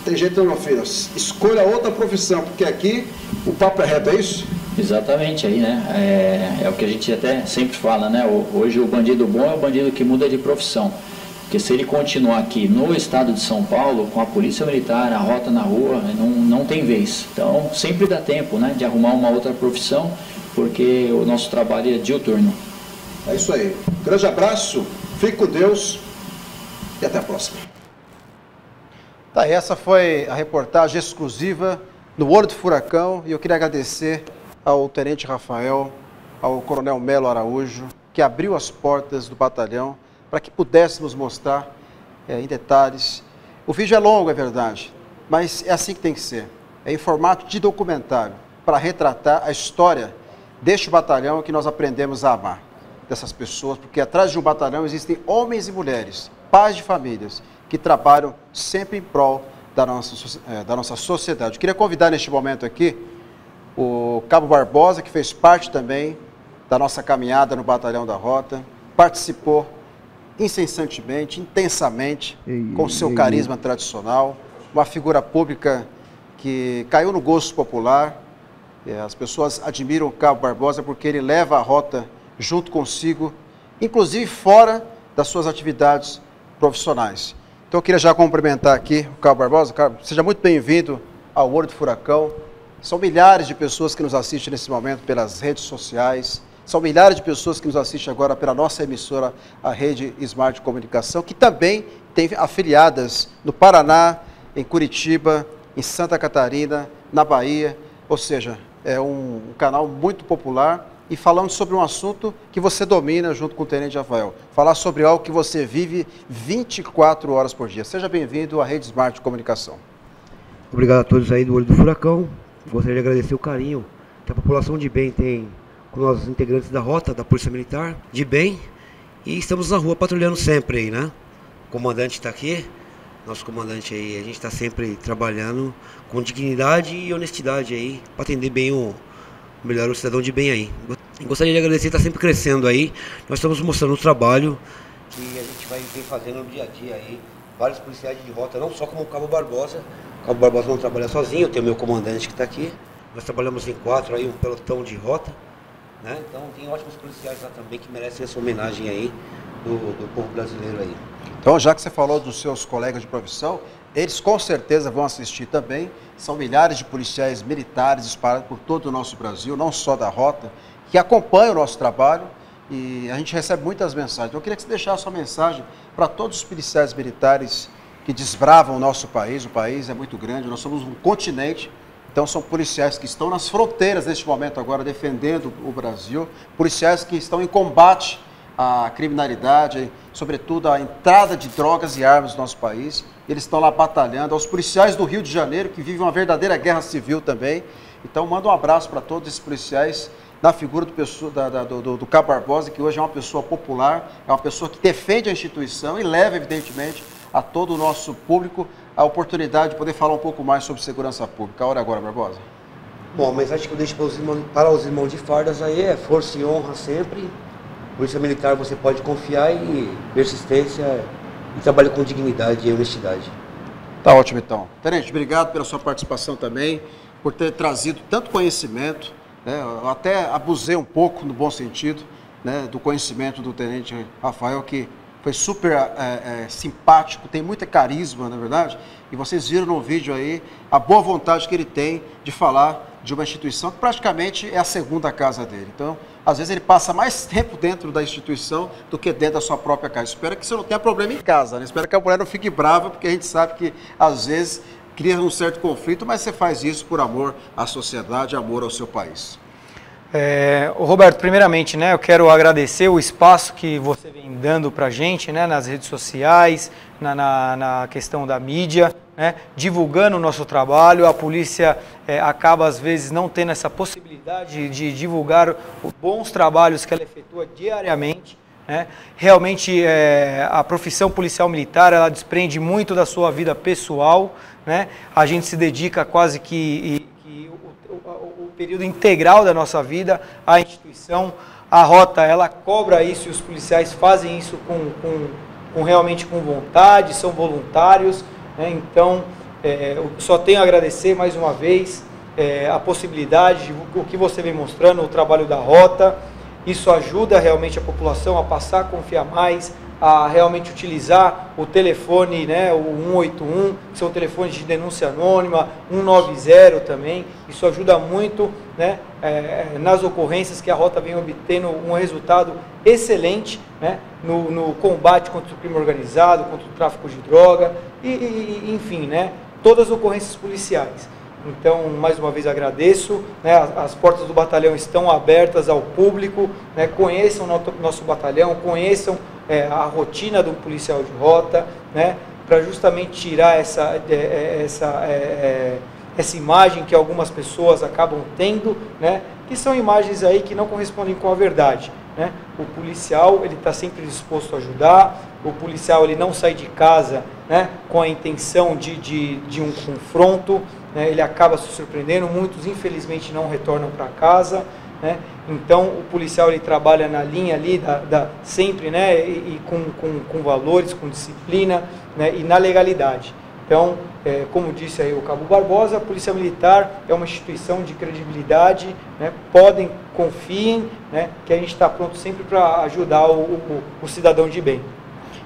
Tem jeito não, meu filho, escolha outra profissão, porque aqui o papo é reto, é isso? Exatamente, aí, né? É o que a gente até sempre fala, né? Hoje o bandido bom é o bandido que muda de profissão. Porque se ele continuar aqui no estado de São Paulo, com a Polícia Militar, a Rota na rua, não tem vez. Então, sempre dá tempo, né, de arrumar uma outra profissão, porque o nosso trabalho é diuturno. É isso aí. Grande abraço, fique com Deus e até a próxima. Tá, essa foi a reportagem exclusiva do Olho do Furacão, e eu queria agradecer ao Tenente Rafael, ao Coronel Melo Araújo, que abriu as portas do batalhão para que pudéssemos mostrar em detalhes. O vídeo é longo, é verdade, mas é assim que tem que ser. É em formato de documentário, para retratar a história deste batalhão que nós aprendemos a amar, dessas pessoas, porque atrás de um batalhão existem homens e mulheres, pais de famílias, que trabalham sempre em prol da nossa sociedade. Eu queria convidar neste momento aqui o Cabo Barbosa, que fez parte também da nossa caminhada no Batalhão da Rota, participou incessantemente, intensamente, com seu carisma tradicional, uma figura pública que caiu no gosto popular. As pessoas admiram o Cabo Barbosa porque ele leva a rota junto consigo, inclusive fora das suas atividades profissionais. Então eu queria já cumprimentar aqui o Cabo Barbosa. Cabo, seja muito bem-vindo ao Olho do Furacão. São milhares de pessoas que nos assistem nesse momento pelas redes sociais, são milhares de pessoas que nos assistem agora pela nossa emissora, a Rede Smart Comunicação, que também tem afiliadas no Paraná, em Curitiba, em Santa Catarina, na Bahia, ou seja, é um canal muito popular e falando sobre um assunto que você domina junto com o Tenente Rafael. Falar sobre algo que você vive 24 horas por dia. Seja bem-vindo à Rede Smart Comunicação. Obrigado a todos aí do Olho do Furacão. Gostaria de agradecer o carinho que a população de bem tem com nós integrantes da Rota, da Polícia Militar, de bem. E estamos na rua patrulhando sempre aí, né? O comandante está aqui, nosso comandante aí, a gente está sempre trabalhando com dignidade e honestidade aí, para atender bem o cidadão de bem aí. Gostaria de agradecer, está sempre crescendo aí. Nós estamos mostrando o trabalho que a gente vem fazendo no dia a dia aí. Vários policiais de rota, não só como o Cabo Barbosa. O Cabo Barbosa não trabalha sozinho, tem o meu comandante que está aqui. Nós trabalhamos em 4 aí, um pelotão de rota, né? Então tem ótimos policiais lá também que merecem essa homenagem aí do povo brasileiro aí. Então, já que você falou dos seus colegas de profissão, eles com certeza vão assistir também. São milhares de policiais militares espalhados por todo o nosso Brasil, não só da Rota, que acompanham o nosso trabalho e a gente recebe muitas mensagens. Então, eu queria que você deixasse a sua mensagem para todos os policiais militares que desbravam o nosso país. O país é muito grande, nós somos um continente, então são policiais que estão nas fronteiras neste momento agora defendendo o Brasil, policiais que estão em combate à criminalidade, sobretudo a entrada de drogas e armas no nosso país. Eles estão lá batalhando, aos policiais do Rio de Janeiro, que vivem uma verdadeira guerra civil também. Então, manda um abraço para todos esses policiais, na figura do Cabo Barbosa, que hoje é uma pessoa popular, é uma pessoa que defende a instituição e leva, evidentemente, a todo o nosso público a oportunidade de poder falar um pouco mais sobre segurança pública. A hora é agora, Barbosa. Bom, a mensagem que eu deixo para os irmãos de fardas aí é força e honra sempre. Polícia Militar você pode confiar e persistência e trabalho com dignidade e honestidade. Tá ótimo então. Tenente, obrigado pela sua participação também, por ter trazido tanto conhecimento, né? Eu até abusei um pouco, no bom sentido, né, do conhecimento do Tenente Rafael, que foi super simpático, tem muita carisma, na verdade, e vocês viram no vídeo aí a boa vontade que ele tem de falar de uma instituição que praticamente é a segunda casa dele. Então, às vezes ele passa mais tempo dentro da instituição do que dentro da sua própria casa. Espero que você não tenha problema em casa, né? Espero que a mulher não fique brava, porque a gente sabe que, às vezes, cria um certo conflito, mas você faz isso por amor à sociedade, amor ao seu país. Roberto, primeiramente, né, eu quero agradecer o espaço que você vem dando para a gente, né, nas redes sociais, na questão da mídia, né, divulgando o nosso trabalho. A polícia acaba, às vezes, não tendo essa possibilidade de divulgar os bons trabalhos que ela efetua diariamente, né. Realmente, a profissão policial militar, ela desprende muito da sua vida pessoal, né. A gente se dedica quase que o período integral da nossa vida à instituição. A Rota, ela cobra isso e os policiais fazem isso realmente com vontade, são voluntários, né? Então, eu só tenho a agradecer mais uma vez a possibilidade, o que você vem mostrando, o trabalho da Rota. Isso ajuda realmente a população a passar a confiar mais, a realmente utilizar o telefone, né, o 181, que são telefones de denúncia anônima, 190 também. Isso ajuda muito, né, nas ocorrências que a Rota vem obtendo um resultado excelente, né, no combate contra o crime organizado, contra o tráfico de droga, enfim, né, todas as ocorrências policiais. Então, mais uma vez agradeço, né? As portas do batalhão estão abertas ao público, né? Conheçam o nosso batalhão, conheçam a rotina do policial de rota, né? Para justamente tirar essa imagem que algumas pessoas acabam tendo, né? Que são imagens aí que não correspondem com a verdade, né? O policial, ele está sempre disposto a ajudar, o policial, ele não sai de casa, né? Com a intenção de um confronto, né? Ele acaba se surpreendendo, muitos infelizmente não retornam para casa, né? Então o policial, ele trabalha na linha ali sempre, né? E com valores, com disciplina, né? E na legalidade. Então, como disse aí o Cabo Barbosa, a Polícia Militar é uma instituição de credibilidade, né? Confiem, né? Que a gente está pronto sempre para ajudar o cidadão de bem.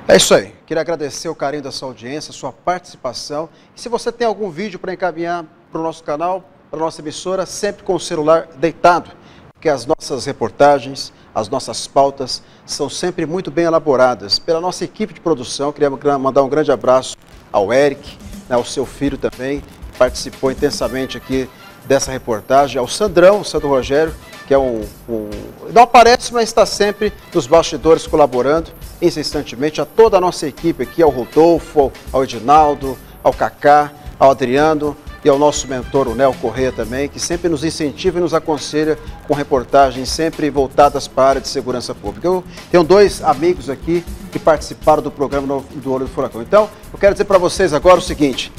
É isso aí. Queria agradecer o carinho da sua audiência, a sua participação. E se você tem algum vídeo para encaminhar para o nosso canal, para a nossa emissora, sempre com o celular deitado, porque as nossas reportagens, as nossas pautas são sempre muito bem elaboradas pela nossa equipe de produção. Queria mandar um grande abraço ao Eric, né, ao seu filho também, que participou intensamente aqui dessa reportagem, ao Sandrão, o Sandro Rogério, que é não aparece, mas está sempre nos bastidores colaborando, insistentemente, a toda a nossa equipe aqui, ao Rodolfo, ao Edinaldo, ao Cacá, ao Adriano e ao nosso mentor, o Nel Corrêa também, que sempre nos incentiva e nos aconselha com reportagens sempre voltadas para a área de segurança pública. Eu tenho dois amigos aqui que participaram do programa do Olho do Furacão. Então, eu quero dizer para vocês agora o seguinte: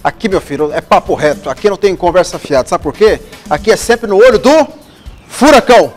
aqui, meu filho, é papo reto, aqui não tem conversa fiada. Sabe por quê? Aqui é sempre no Olho do Furacão.